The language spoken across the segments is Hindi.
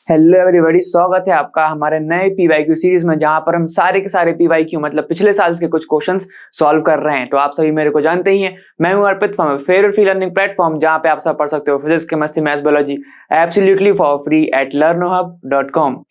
हेलो एवरीबॉडी, स्वागत है आपका हमारे नए पीवाईक्यू सीरीज में, जहां पर हम सारे के सारे पीवाईक्यू मतलब पिछले साल के कुछ क्वेश्चंस सॉल्व कर रहे हैं। तो आप सभी मेरे को जानते ही हैं, मैं हूं Arpit from favourite free learning platform, जहां पे आप सब पढ़ सकते हो physics, chemistry, maths, biology absolutely for free at learnohub.com।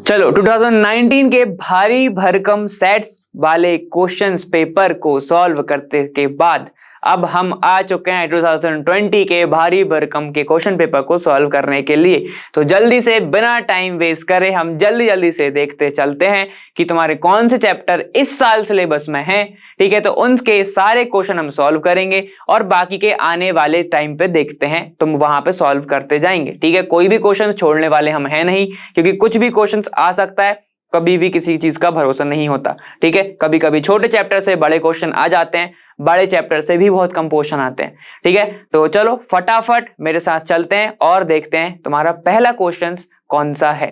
चलो 2019 के भारी भरकम सेट्स वाले क्वेश्चंस पेपर को सॉल्व करते के बाद अब हम आ चुके हैं 2020 के भारी भरकम के क्वेश्चन पेपर को सॉल्व करने के लिए। तो जल्दी से बिना टाइम वेस्ट करे हम जल्दी से देखते चलते हैं कि तुम्हारे कौन से चैप्टर इस साल सिलेबस में हैं। ठीक है, तो उनके सारे क्वेश्चन हम सॉल्व करेंगे और बाकी के आने वाले टाइम पे देखते हैं, तुम वहां पे सॉल्व करते जाएंगे। ठीक है, कोई भी क्वेश्चन छोड़ने वाले हम हैं नहीं, क्योंकि कुछ भी क्वेश्चन आ सकता है, कभी भी किसी चीज का भरोसा नहीं होता। ठीक है, कभी कभी छोटे चैप्टर से बड़े क्वेश्चन आ जाते हैं, बड़े चैप्टर से भी बहुत कम क्वेश्चन आते हैं। ठीक है, तो चलो फटाफट मेरे साथ चलते हैं और देखते हैं तुम्हारा पहला क्वेश्चन कौन सा है।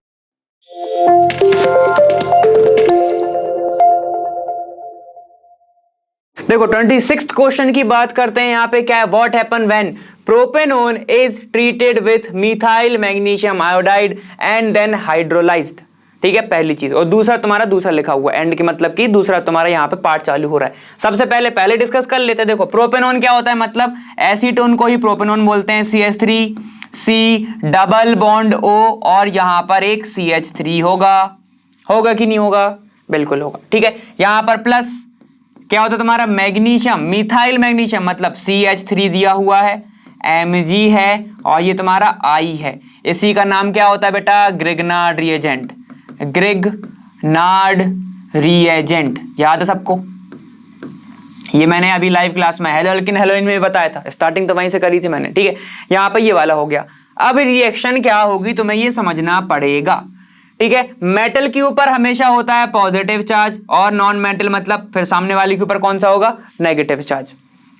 देखो 26th क्वेश्चन की बात करते हैं। यहाँ पे क्या है, what happen when propanone is treated with methyl magnesium iodide and then hydrolysed. ठीक है, पहली चीज। और दूसरा लिखा हुआ एंड की मतलब कि दूसरा तुम्हारा यहाँ पे पार्ट चालू हो रहा है। सबसे पहले डिस्कस कर लेते हैं। देखो प्रोपेनोन क्या होता है, मतलब एसीटोन को ही प्रोपेनोन बोलते हैं। CH3 C double bond O और यहाँ पर एक CH3 होगा कि नहीं होगा, बिल्कुल होगा। ठीक है, यहाँ पर प्लस क्या होता है तुम्हारा मैग्नीशियम, मिथाइल मैग्नीशियम मतलब CH3 दिया हुआ है, Mg है और ये तुम्हारा I है। इसी का नाम क्या होता है बेटा, ग्रिग्नार्ड रिएजेंट। ग्रिग्नार्ड रिएजेंट याद है सबको, ये मैंने अभी लाइव क्लास में हेलोइन में बताया था, स्टार्टिंग तो वहीं से करी थी मैंने। ठीक है, यहाँ पे ये वाला हो गया। अब रिएक्शन क्या होगी तुम्हें ये समझना पड़ेगा। ठीक है, मेटल के ऊपर हमेशा होता है पॉजिटिव चार्ज और नॉन मेटल मतलब फिर सामने वाले के ऊपर कौन सा होगा, नेगेटिव चार्ज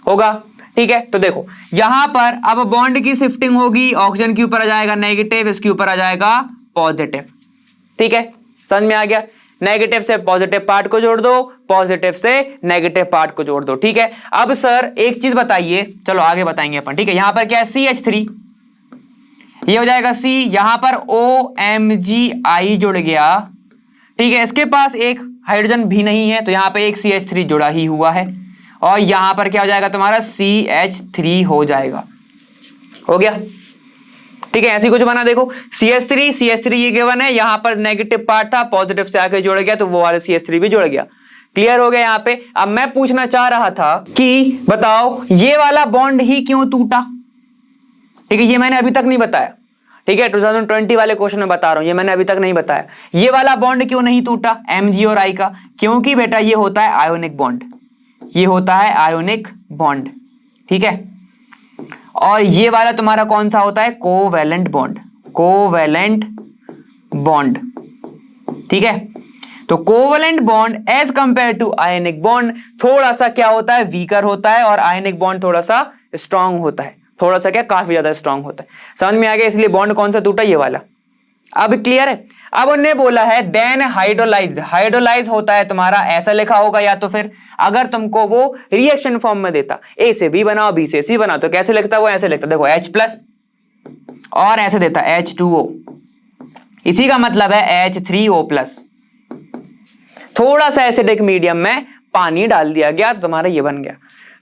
होगा। ठीक है, तो देखो यहां पर अब बॉन्ड की शिफ्टिंग होगी, ऑक्सीजन के ऊपर आ जाएगा नेगेटिव, इसके ऊपर आ जाएगा पॉजिटिव। ठीक है, समझ में आ गया। नेगेटिव से पॉजिटिव पार्ट को जोड़ दो, पॉजिटिव से नेगेटिव पार्ट को जोड़ दो। ठीक है, अब सर एक चीज बताइए, चलो आगे बताएंगे अपन। ठीक है, यहां पर क्या है, CH3 ये हो जाएगा C, यहां पर OMgI जुड़ गया। ठीक है, इसके पास एक हाइड्रोजन भी नहीं है तो यहां पर एक CH3 जुड़ा ही हुआ है और यहां पर क्या हो जाएगा तुम्हारा CH3 हो जाएगा। हो गया। ठीक है, ऐसी कुछ बना। देखो CH3 ये गिवन है, यहां पर नेगेटिव पार्ट था, पॉजिटिव से आके जुड़ गया तो वो वाला CH3 भी जुड़ गया। क्लियर हो गया यहाँ पे। अब मैं पूछना चाह रहा था कि बताओ ये वाला बॉन्ड ही क्यों टूटा। ठीक है, ये मैंने अभी तक नहीं बताया। ठीक है, 2020 वाले क्वेश्चन में बता रहा हूं, ये मैंने अभी तक नहीं बताया। ये वाला बॉन्ड क्यों नहीं टूटा Mg और I का, क्योंकि बेटा ये होता है आयोनिक बॉन्ड, ये होता है आयोनिक बॉन्ड। ठीक है, और ये वाला तुम्हारा कौन सा होता है, कोवैलेंट बॉन्ड, कोवैलेंट बॉन्ड। ठीक है, तो covalent bond as compare to ionic bond थोड़ा सा क्या होता है, वीकर होता है, और आयनिक बॉन्ड थोड़ा सा स्ट्रांग होता है। थोड़ा सा क्या, काफी ज्यादा स्ट्रांग होता है। समझ में आ गया। इसलिए बॉन्ड कौन सा टूटा, ये वाला। अब क्लियर है। अब उन्होंने बोला है देन हाइड्रोलाइज, हाइड्रोलाइज होता है तुम्हारा ऐसा लिखा होगा, या तो फिर अगर तुमको वो रिएक्शन फॉर्म में देता, A से B बनाओ, B से C बनाओ, तो कैसे लिखता वो ऐसे लिखता। देखो H प्लस और ऐसे देता H2O, इसी का मतलब है H3O प्लस। थोड़ा सा एसिडिक मीडियम में पानी डाल दिया गया तो तुम्हारा ये बन गया।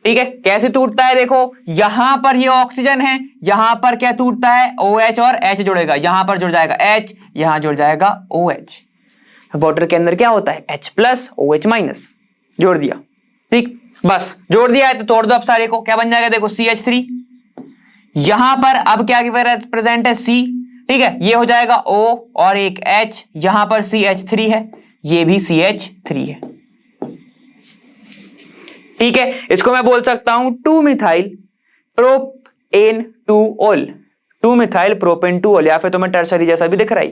ठीक है, कैसे टूटता है, देखो यहां पर ये ऑक्सीजन है, यहां पर क्या टूटता है, OH और H जुड़ेगा, यहां पर जुड़ जाएगा H, यहां जुड़ जाएगा OH। वाटर के अंदर क्या होता है, H प्लस OH माइनस, जोड़ दिया। ठीक, बस जोड़ दिया है तो तोड़ दो अब सारे को, क्या बन जाएगा, देखो CH3, यहां पर अब क्या प्रेजेंट है C। ठीक है, ये हो जाएगा O और एक H, यहां पर CH3 है, ये भी CH3 है। ठीक है, इसको मैं बोल सकता हूं 2-मिथाइल प्रोपेन-2-ओल, 2-मिथाइल प्रोपेन-2-ओल, या फिर तुम्हें टर्सरी जैसा भी दिख रहा है।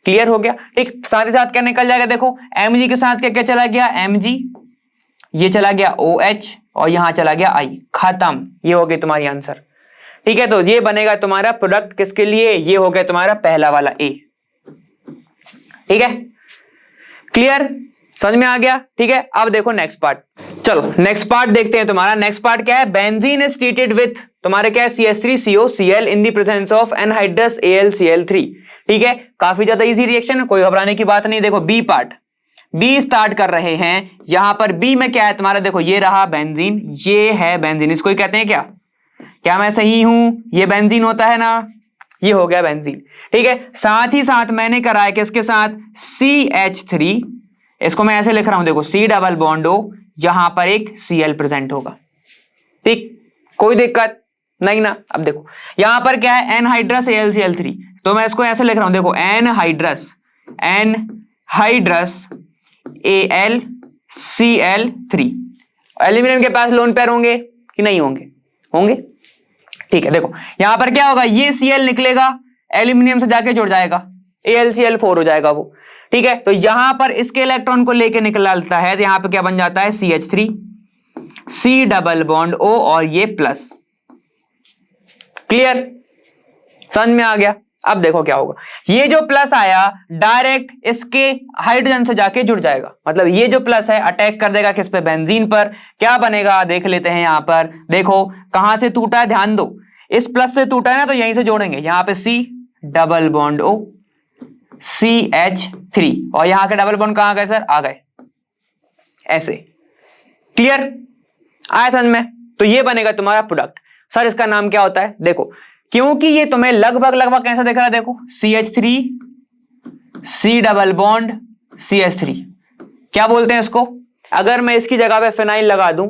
क्लियर हो गया। ठीक, साथ ही साथ क्या निकल जाएगा, देखो Mg के साथ क्या क्या चला गया, Mg, ये चला गया OH और यहां चला गया I, खत्म। ये हो गई तुम्हारी आंसर। ठीक है, तो ये बनेगा तुम्हारा प्रोडक्ट किसके लिए, ये हो गया तुम्हारा पहला वाला A। ठीक है, क्लियर। समझ में आ गया? ठीक है, अब देखो नेक्स्ट पार्ट। चलो नेक्स्ट पार्ट देखते हैं। तुम्हारा नेक्स्ट पार्ट क्या है? बेंजीन इज ट्रीटेड विथ, तुम्हारे क्या है, CH3COCl in the presence of anhydrous AlCl3। ठीक है, काफी ज्यादा इजी रिएक्शन है, कोई घबराने की बात नहीं। देखो बी पार्ट, बी स्टार्ट कर रहे हैं। यहां पर बी में क्या है तुम्हारा, देखो ये रहा बेंजीन, ये है बेंजीन, इसको ही कहते हैं क्या? क्या मैं सही हूं? ये बेंजीन होता है ना, ये हो गया बेंजीन। ठीक है, साथ ही साथ मैंने करा है किसके साथ? CH3, इसको मैं ऐसे लिख रहा हूं, देखो C डबल बॉन्ड O, यहां पर एक Cl प्रेजेंट होगा। ठीक, कोई दिक्कत नहीं ना? अब देखो यहां पर क्या है, एनहाइड्रस AlCl3, तो मैं इसको ऐसे लिख रहा हूं, देखो एनहाइड्रस AlCl3। एल्यूमिनियम के पास लोन पेयर होंगे कि नहीं होंगे? होंगे। ठीक है, देखो यहां पर क्या होगा, ये Cl निकलेगा, एल्यूमिनियम से जाके जुड़ जाएगा, AlCl4 हो जाएगा वो। ठीक है, तो यहां पर इसके इलेक्ट्रॉन को लेके निकलता है, तो यहां पे क्या बन जाता है, CH3, C double bond O और ये प्लस। क्लियर? समझ में आ गया? अब देखो क्या होगा, ये जो प्लस आया डायरेक्ट इसके हाइड्रोजन से जाके जुड़ जाएगा, मतलब ये जो प्लस है अटैक कर देगा किस पे? बेंजीन पर। क्या बनेगा देख लेते हैं। यहां पर देखो कहां से टूटा है, ध्यान दो, इस प्लस से टूटा है ना, तो यहीं से जोड़ेंगे, यहां पे C double bond O CH3, और यहां के डबल बॉन्ड कहां गए सर? आ गए ऐसे। क्लियर? आया समझ में? तो ये बनेगा तुम्हारा प्रोडक्ट। सर इसका नाम क्या होता है? देखो क्योंकि ये तुम्हें लगभग कैसा दिख रहा है, देखो CH3 C double bond CH3, क्या बोलते हैं इसको? अगर मैं इसकी जगह पे फिनाइल लगा दूं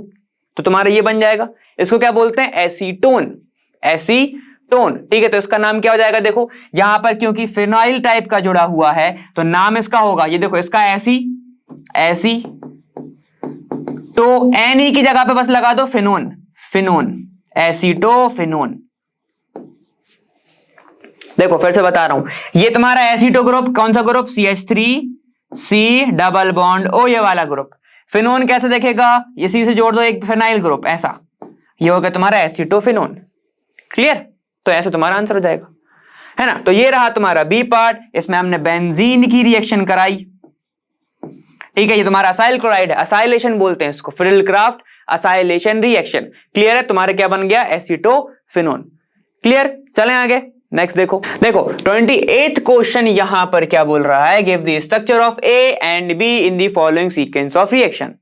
तो तुम्हारा ये बन जाएगा, इसको क्या बोलते हैं? एसीटोन। एसीटोन। ठीक है, तो इसका नाम क्या हो जाएगा? देखो यहां पर क्योंकि फिनाइल टाइप का जुड़ा हुआ है तो नाम इसका होगा, ये देखो इसका एसी, तो Ne की जगह पे बस लगा दो फिनोन, एसीटोफिनोन। देखो फिर से बता रहा हूं, ये तुम्हारा एसीटो ग्रुप, कौन सा group? CH3 C double bond O, ये वाला ग्रुप। फिनोन कैसे देखेगा? ये C से जोड़ दो एक फिनाइल ग्रुप, ऐसा, ये हो गया तुम्हारा एसीटोफिनोन। क्लियर? तो ऐसे तुम्हारा आंसर हो जाएगा, है ना? तो ये रहा तुम्हारा बी पार्ट, इसमें हमने बेंजीन की रिएक्शन कराई। ठीक है, ये तुम्हारा असाइल क्लोराइड है, असाइलेशन बोलते हैं इसको, फ्रिडल-क्राफ्ट असाइलेशन रिएक्शन। क्लियर है? तुम्हारे क्या बन गया? एसीटोफिनोन। क्लियर? चलें आगे, नेक्स्ट देखो 28th क्वेश्चन यहां पर क्या बोल रहा है? Give the structure of A and B in the following sequence of reaction.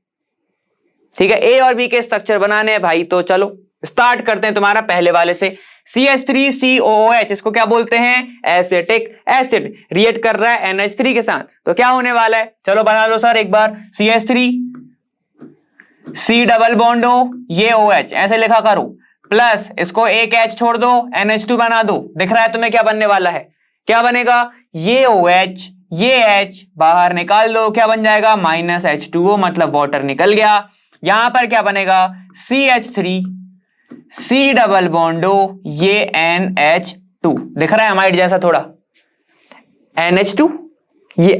ठीक है, A और B के स्ट्रक्चर बनाने हैं भाई, तो चलो स्टार्ट करते हैं तुम्हारा पहले वाले से। CH3COOH, इसको क्या बोलते हैं? एसिटिक एसिड, रिएक्ट कर रहा है NH3 के साथ, तो क्या होने वाला है? चलो बना लो सर एक बार, CH3 C double bond O, ये OH ऐसे लिखा करो, प्लस इसको एक H छोड़ दो, NH2 बना दो। दिख रहा है तुम्हें क्या बनने वाला है? क्या बनेगा? ये OH, ये H बाहर निकाल दो, क्या बन जाएगा? -H2O, मतलब वाटर निकल गया। यहां पर क्या बनेगा? CH3 C double bond O, ये NH2, दिख रहा है अमाइड जैसा थोड़ा, NH2, ये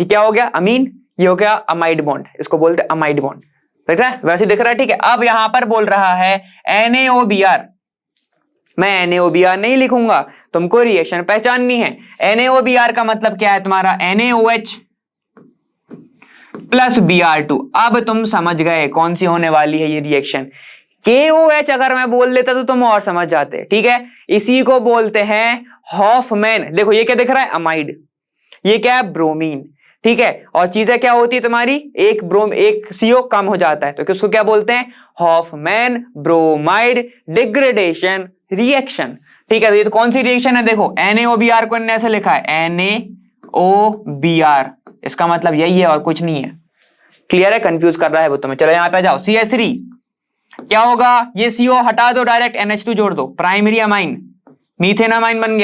क्या हो गया? अमीन, ये हो गया अमाइड बॉन्ड, इसको बोलते हैं अमाइड बॉन्ड। दिख रहा है? वैसे दिख रहा है। ठीक है, अब यहां पर बोल रहा है NaOBr, मैं NaOBr नहीं लिखूंगा, तुमको रिएक्शन पहचाननी है। NaOBr का मतलब क्या है तुम्हारा? NaOH plus Br2। अब तुम समझ गए कौन सी होने वाली है ये रिएक्शन। KOH अगर मैं बोल देता तो तुम और समझ जाते। ठीक है, इसी को बोलते हैं हॉफमैन। देखो ये क्या दिख रहा है? अमाइड, ये क्या है? ब्रोमीन। ठीक है, और चीजें क्या होती है तुम्हारी? एक CO कम हो जाता है, तो किसको क्या बोलते हैं? Hoffmann bromide degradation reaction. ठीक है, तो ये तो कौन सी रिएक्शन है? देखो NaOBr को ऐसे लिखा है NaOBr, इसका मतलब यही है और कुछ नहीं है। क्लियर है? कंफ्यूज कर रहा है वो तुम्हें। चलो यहां पे जाओ, CH3 क्या होगा? ये CO हटा दो, डायरेक्ट NH2 जोड़ दो, प्राइमरी अमाइन, मीथेन अमाइन बन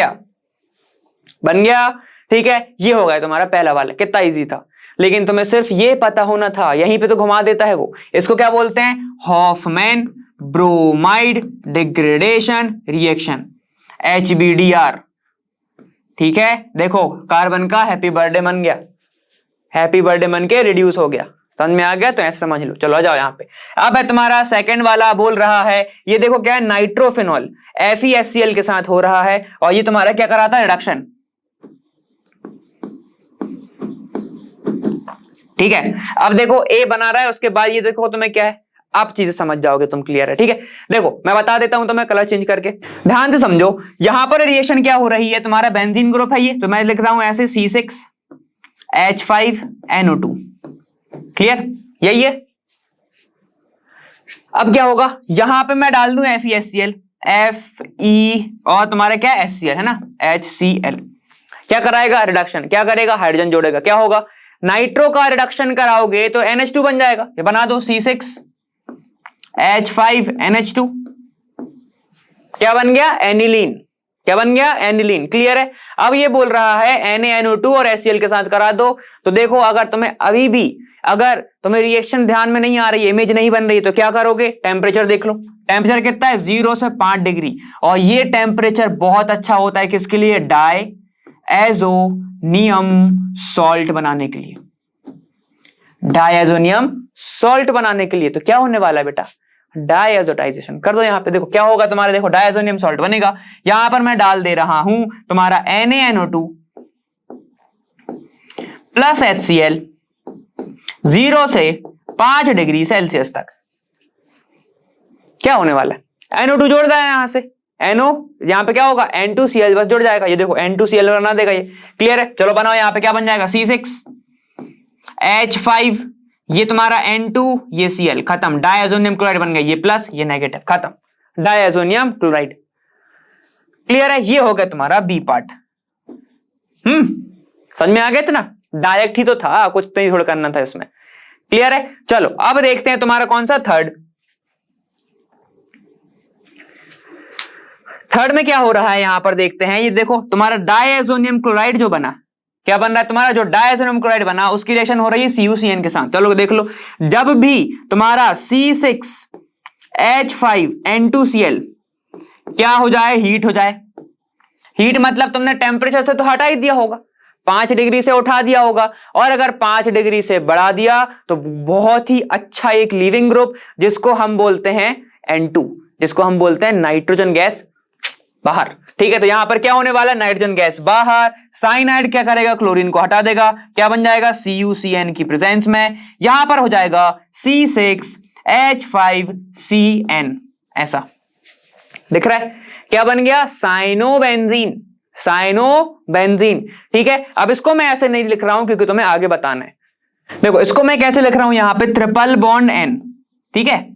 गया। ठीक है, ये हो गया तुम्हारा पहला वाला। कितना इजी था, लेकिन तुम्हें सिर्फ ये पता होना था, यहीं पे तो घुमा देता है वो। इसको क्या बोलते हैं? Hoffmann bromide degradation reaction, HBDR। ठीक है, देखो कार्बन का हैप्पी बर्थडे बन गया, हैप्पी बर्थडे बन के रिड्यूस हो गया। समझ में आ गया? तो ऐसे समझ लो। चलो आ जाओ यहाँ पे। अब है तुम्हारा सेकंड वाला, बोल रहा है ये देखो क्या है? नाइट्रोफिनॉल FeHCl के साथ हो रहा है, और ये तुम्हारा क्या कराता है? रिडक्शन। ठीक है, अब देखो ए बना रहा है, उसके बाद ये देखो तुम्हें क्या है, आप चीजें समझ जाओगे तुम, क्लियर है। ठीक है, देखो मैं बता देता हूं, तो मैं कलर चेंज करके ध्यान से समझो। यहां पर रिएक्शन क्या हो रही है, तुम्हारा बेंजीन ग्रुप है ये, तो मैं लिख रहा हूं ऐसे C6H5NO2, क्लियर, यही है। अब क्या होगा, यहां पे मैं डाल दूं FeHCl, Fe और तुम्हारा क्या HCl है ना, HCl, क्या कराएगा, रिडक्शन, क्या करेगा, हाइड्रोजन जोड़ेगा, क्या होगा, नाइट्रो का रिडक्शन कराओगे तो NH2 बन जाएगा, ये बना दो C6H5NH2, क्या बन गया, एनिलीन, क्या बन गया, एनिलीन, क्लियर है। अब ये बोल रहा है NaNO2 और HCl के साथ करा दो, तो देखो अगर तुम्हें अभी भी अगर तुम्हें रिएक्शन ध्यान में नहीं आ रही, इमेज नहीं बन रही, तो क्या करोगे, टेम्परेचर देख लो, टेम्परेचर कितना है, 0 से 5 डिग्री, और ये टेम्परेचर बहुत अच्छा होता है किसके लिए, डायएज़ोनियम सॉल्ट बनाने के लिए, डायएज़ोनियम सॉल्ट बनाने के लिए। तो क्या होने वाला है बेटा, डायएज़ोटाइजेशन कर दो। यहां पे देखो क्या होगा तुम्हारे, देखो डायएज़ोनियम सॉल्ट बनेगा। यहां पर मैं डाल दे रहा हूं तुम्हारा NaNO2 प्लस HCl 0 से 5 डिग्री सेल्सियस तक, क्या होने वाला है, NO2 जोड़ देना यहां से, NO यहां पे क्या होगा, N2Cl बस जुड़ जाएगा, ये देखो N2Cl बना देगा ये, क्लियर है। चलो बनाओ, यहां पे क्या बन जाएगा, C6H5, ये तुम्हारा N2, ये Cl, खत्म, डायएज़ोनियम क्लोराइड बन गया, ये प्लस ये नेगेटिव, खत्म, डायएज़ोनियम क्लोराइड, क्लियर है। ये हो गया तुम्हारा बी पार्ट। समझ में आ गया था ना, डायरेक्ट ही तो था, कुछ नहीं थोड़ा करना था इसमें, क्लियर है। चलो अब देखते हैं तुम्हारा कौन सा, थर्ड में क्या हो रहा है, यहां पर देखते हैं, ये देखो तुम्हारा डायएज़ोनियम क्लोराइड जो बना, क्या बन रहा है तुम्हारा, जो डायएज़ोनियम क्लोराइड बना उसकी रिएक्शन हो रही है CuCN के साथ। चलो देख लो, जब भी तुम्हारा C6H5N2Cl क्या हो जाए, हीट हो जाए, हीट मतलब तुमने टेम्परेचर से तो हटा ही दिया होगा, 5 डिग्री से उठा दिया होगा, और अगर 5 डिग्री से बढ़ा दिया तो बहुत ही अच्छा एक लिविंग ग्रुप, जिसको हम बोलते हैं N2, जिसको हम बोलते हैं नाइट्रोजन गैस बाहर। ठीक है, तो यहां पर क्या होने वाला है, नाइट्रोजन गैस बाहर, साइनाइड क्या करेगा, क्लोरीन को हटा देगा, क्या बन जाएगा, CuCN की प्रेजेंस में यहां पर हो जाएगा C6H5CN, ऐसा दिख रहा है, क्या बन गया, साइनोबेंजीन, साइनोबेंजीन। ठीक है, अब इसको मैं ऐसे नहीं लिख रहा हूं क्योंकि तुम्हें आगे बताना है। देखो इसको मैं कैसे लिख रहा हूं, यहां पे ट्रिपल बॉन्ड N, ठीक है,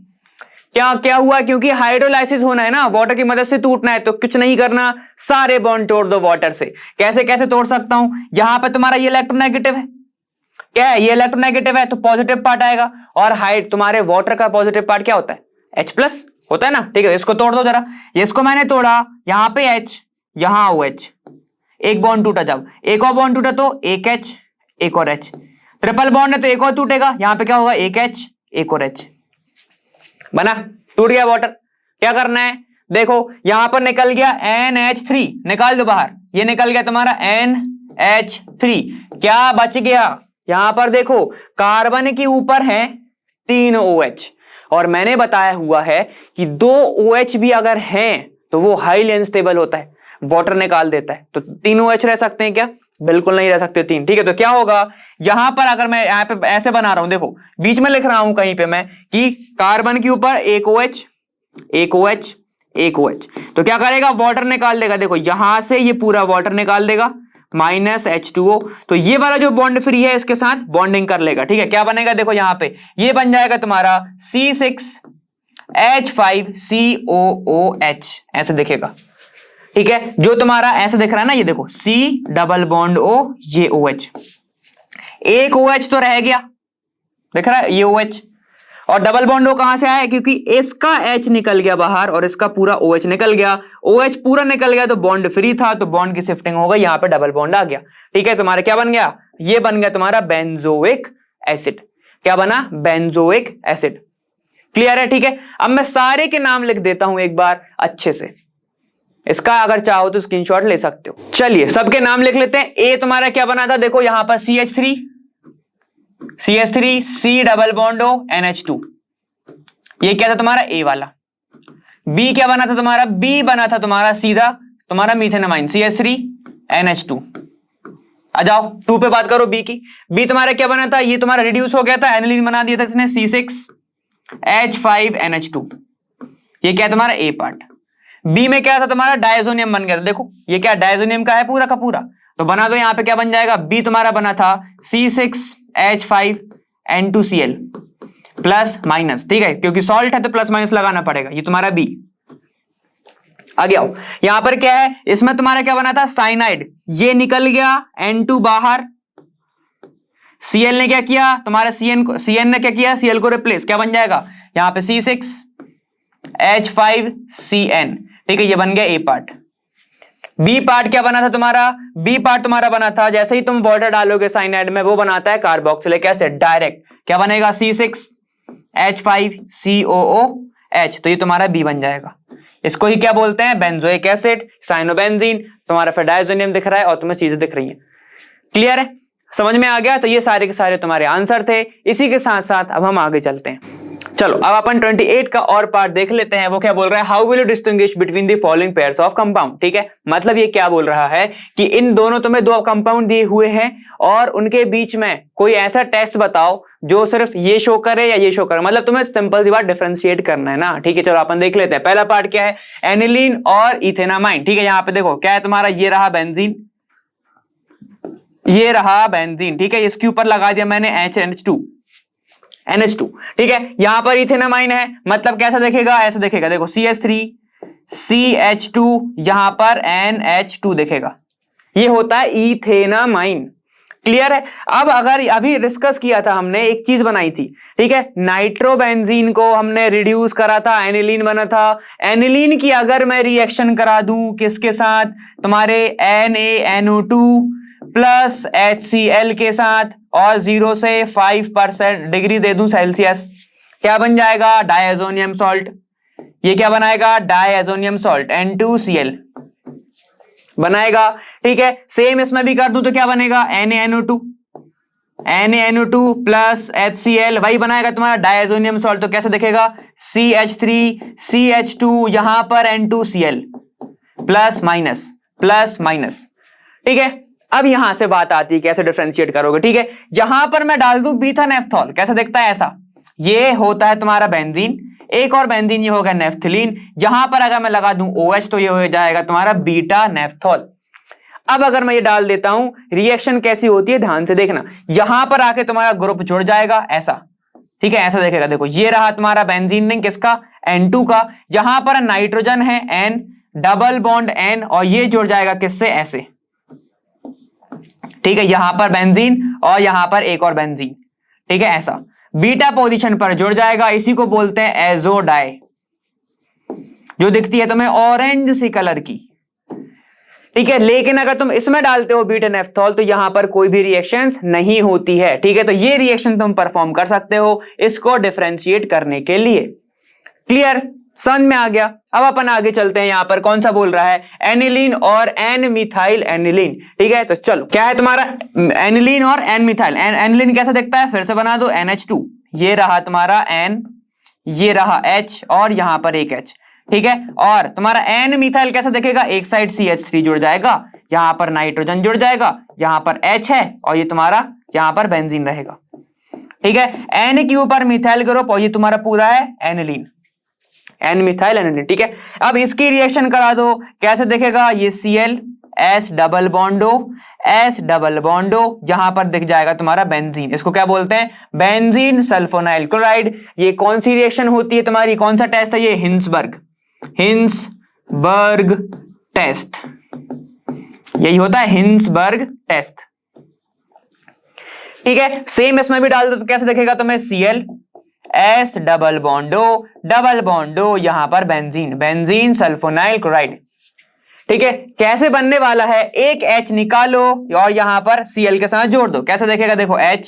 क्या क्या हुआ, क्योंकि हाइड्रोलाइसिस होना है ना, वाटर की मदद से टूटना है, तो कुछ नहीं करना, सारे बॉन्ड तोड़ दो वाटर से। कैसे कैसे तोड़ सकता हूं, यहां पे तुम्हारा ये इलेक्ट्रोनेगेटिव है, क्या है, ये इलेक्ट्रोनेगेटिव है, तो पॉजिटिव पार्ट आएगा, और हाइड तुम्हारे वाटर का पॉजिटिव पार्ट क्या होता है, H+ होता है ना। ठीक है, इसको तोड़ दो जरा, इसको मैंने तोड़ा, यहां पे H, यहां OH, एक बॉन्ड टूटा, जब एक और बॉन्ड टूटा तो एक H एक और H, ट्रिपल बॉन्ड है तो एक और टूटेगा, यहां पे क्या होगा, एक H एक और H, बना, टूट गया वाटर। क्या करना है, देखो यहां पर निकल गया NH3, निकाल दो बाहर, ये निकल गया तुम्हारा NH3, क्या बच गया, यहां पर देखो कार्बन के ऊपर है 3 OH, और मैंने बताया हुआ है कि 2 OH भी अगर हैं तो वो हाईली अनस्टेबल होता है, वाटर निकाल देता है, तो 3 OH रह सकते हैं क्या, बिल्कुल नहीं रह सकते 3। ठीक है, तो क्या होगा, यहां पर अगर मैं यहां पे ऐसे बना रहा हूं, देखो बीच में लिख रहा हूं कहीं पे मैं कि कार्बन के ऊपर एक OH एक OH एक OH, तो क्या करेगा, वाटर निकाल देगा, देखो यहां से ये पूरा वाटर निकाल देगा, -H2O, तो ये वाला जो बॉन्ड फ्री है इसके साथ बॉन्डिंग कर लेगा। ठीक है, क्या बनेगा, देखो यहां पे ये बन जाएगा तुम्हारा C6H5COOH, ऐसे दिखेगा। ठीक है, जो तुम्हारा ऐसे दिख रहा है ना, ये देखो C डबल बॉन्ड O, ये OH, एक OH तो रह गया, दिख रहा है ये OH, और डबल बॉन्ड O कहां से आया, क्योंकि इसका H निकल गया बाहर और इसका पूरा OH निकल गया, OH पूरा निकल गया तो बॉन्ड फ्री था, तो बॉन्ड की शिफ्टिंग हो गई, यहां पे डबल बॉन्ड आ गया। ठीक है, तुम्हारा क्या बन गया, ये बन गया तुम्हारा बेंजोइक एसिड, क्या बना, बेंजोइक एसिड, क्लियर है। ठीक है, अब मैं सारे के नाम लिख देता हूं एक बार अच्छे से, इसका अगर चाहो तो स्क्रीनशॉट ले सकते हो। चलिए सबके नाम लिख लेते हैं। ए तुम्हारा क्या बना था, देखो यहां पर CH3 C double bond O NH2, ये क्या था तुम्हारा ए वाला। बी क्या बना था तुम्हारा, बी बना था तुम्हारा सीधा तुम्हारा मीथेनामाइन CH3 NH2, आ जाओ 2 पे बात करो बी की। बी तुम्हारा क्या बना था, ये तुम्हारा रिड्यूस हो गया था, एनिलीन बना दिया था इसने C6H5NH2। ये क्या तुम्हारा ए पार्ट। बी में क्या था तुम्हारा, डायजोनियम बन गया था। देखो ये क्या डायजोनियम का है पूरा का पूरा, तो बना दो। यहां पे क्या बन जाएगा, बी तुम्हारा बना था C6H5N2Cl प्लस माइनस, ठीक है, क्योंकि सॉल्ट है तो प्लस माइनस लगाना पड़ेगा। ये तुम्हारा बी। आगे आओ, यहां पर क्या है, इसमें तुम्हारा क्या बना था, साइनाइड, ये निकल गया, N2 बाहर, Cl ने क्या किया तुम्हारा, Cn ने क्या किया, Cl को रिप्लेस, क्या बन जाएगा यहां पे C6H5Cn, ठीक है, ये बन गया ए पार्ट। बी पार्ट क्या बना था तुम्हारा, बी पार्ट तुम्हारा बना था, जैसे ही तुम वाटर डालोगे साइनाइड में, वो बनाता है कार्बोक्सिलिक एसिड डायरेक्ट, क्या बनेगा C6H5COOH, तो ये तुम्हारा बी बन जाएगा। इसको ही क्या बोलते हैं, बेंजोइक एसिड, साइनोबेंजीन। तुम्हारा फिर डायजोनियम दिख रहा है और तुम्हें चीजें दिख रही हैं। क्लियर है, समझ में आ गया। तो ये सारे के सारे तुम्हारे आंसर थे। इसी के साथ साथ अब हम आगे चलते हैं। चलो अब अपन 28 का और पार्ट देख लेते हैं। वो क्या बोल रहा है, how will you distinguish between the following pairs of compound. ठीक है, मतलब ये क्या बोल रहा है कि इन दोनों तुम्हें दो कंपाउंड दिए हुए हैं और उनके बीच में कोई ऐसा टेस्ट बताओ जो सिर्फ ये शो करे या ये शो करे, मतलब तुम्हें सिंपल सी बात डिफरेंशिएट करना है ना। ठीक है, चलो अपन देख लेते हैं। पहला पार्ट क्या है, एनिलीन और इथेनामाइन। ठीक है, यहां पे देखो क्या है तुम्हारा, ये रहा बेंजीन, ये रहा बेंजीन, ठीक है, इसके ऊपर लगा दिया मैंने NH2, ठीक है। यहां पर इथेनामाइन है, मतलब कैसा देखेगा, ऐसा देखेगा, देखो CH3CH2, यहां पर NH2 देखेगा, ये होता है इथेनामाइन। क्लियर है। अब अगर अभी डिस्कस किया था हमने, एक चीज बनाई थी, ठीक है, नाइट्रोबेंजीन को हमने रिड्यूस करा था, एनिलीन बना था। एनिलीन की अगर मैं रिएक्शन करा दूं किसके साथ, तुम्हारे NaNO2 प्लस HCl के साथ, और 0 से 5% डिग्री दे दूं सेल्सियस, क्या बन जाएगा, डायजोनियम सॉल्ट। ये क्या बनाएगा, डायजोनियम सॉल्ट, N2Cl बनाएगा। ठीक है, सेम इसमें भी कर दूं तो क्या बनेगा, NaNO2 प्लस HCl, वही बनाएगा तुम्हारा डायजोनियम सॉल्ट। तो कैसे दिखेगा, CH3CH2, यहां पर N2Cl प्लस माइनस। ठीक है, अब यहां से बात आती है कैसे डिफरेंशिएट करोगे। ठीक है, जहां पर मैं डाल दूं बीटा नेफ्थॉल, कैसा दिखता है, ऐसा, ये होता है तुम्हारा बेंजीन, एक और बेंजीन ये होगा नेफ्थलीन। यहां पर अगर मैं लगा दूं OH तो ये हो जाएगा तुम्हारा बीटा नेफ्थॉल। अब अगर मैं ये डाल देता हूं, रिएक्शन कैसी होती है ध्यान से देखना, यहां पर आके तुम्हारा ग्रुप जुड़ जाएगा ऐसा, ठीक है, ऐसा देखेगा। देखो ये रहा तुम्हारा बेंजीन रिंग, किसका, N2 का, यहां पर नाइट्रोजन है N, डबल बॉन्ड N, और ये जुड़ जाएगा किससे, ऐसे। ठीक है, यहां पर बेंजीन और यहां पर एक और बेंजीन, ठीक है, ऐसा बीटा पोजीशन पर जुड़ जाएगा। इसी को बोलते हैं एजोडाई, जो दिखती है तुम्हें ऑरेंज सी कलर की। ठीक है, लेकिन अगर तुम इसमें डालते हो बीटा नेफ्थॉल तो यहां पर कोई भी रिएक्शंस नहीं होती है। ठीक है, तो ये रिएक्शन तुम परफॉर्म कर सकते हो इसको डिफरेंशिएट करने के लिए। क्लियर, समझ में आ गया। अब अपन आगे चलते हैं, यहां पर कौन सा बोल रहा है, एनिलीन और एन मिथाइल एनिलीन। ठीक है, तो चलो क्या है तुम्हारा, एनिलीन और एन मिथाइल। एनिलीन कैसा दिखता है, फिर से बना दो, NH2, ये रहा तुम्हारा N, ये रहा H, और यहां पर एक H। ठीक है, और तुम्हारा एन मिथाइल कैसा दिखेगा, एक साइड CH3 जुड़ जाएगा, यहां पर नाइट्रोजन जुड़ जाएगा, यहां पर H है, और ये तुम्हारा यहां पर बेंजीन रहेगा। ठीक है, N के ऊपर मिथाइल ग्रुप, और ये तुम्हारा पूरा है एनिलीन, एन मिथाइल एनिलीन। ठीक है, अब इसकी रिएक्शन करा दो, कैसे दिखेगा, ये Cl S डबल बॉन्डो, यहां पर दिख जाएगा तुम्हारा बेंजीन। इसको क्या बोलते हैं, बेंजीन सल्फोनाइल क्लोराइड। ये कौन सी रिएक्शन होती है तुम्हारी, कौन सा टेस्ट है ये, हिंसबर्ग टेस्ट, यही होता है हिंसबर्ग टेस्ट। ठीक है, सेम इसमें भी डाल दो तो कैसे दिखेगा तुम्हें, Cl S डबल बॉन्डो, यहां पर बेंजीन सल्फोनाइल क्लोराइड। ठीक है, कैसे बनने वाला है, एक H निकालो और यहां पर Cl के साथ जोड़ दो, कैसे देखेगा, देखो H,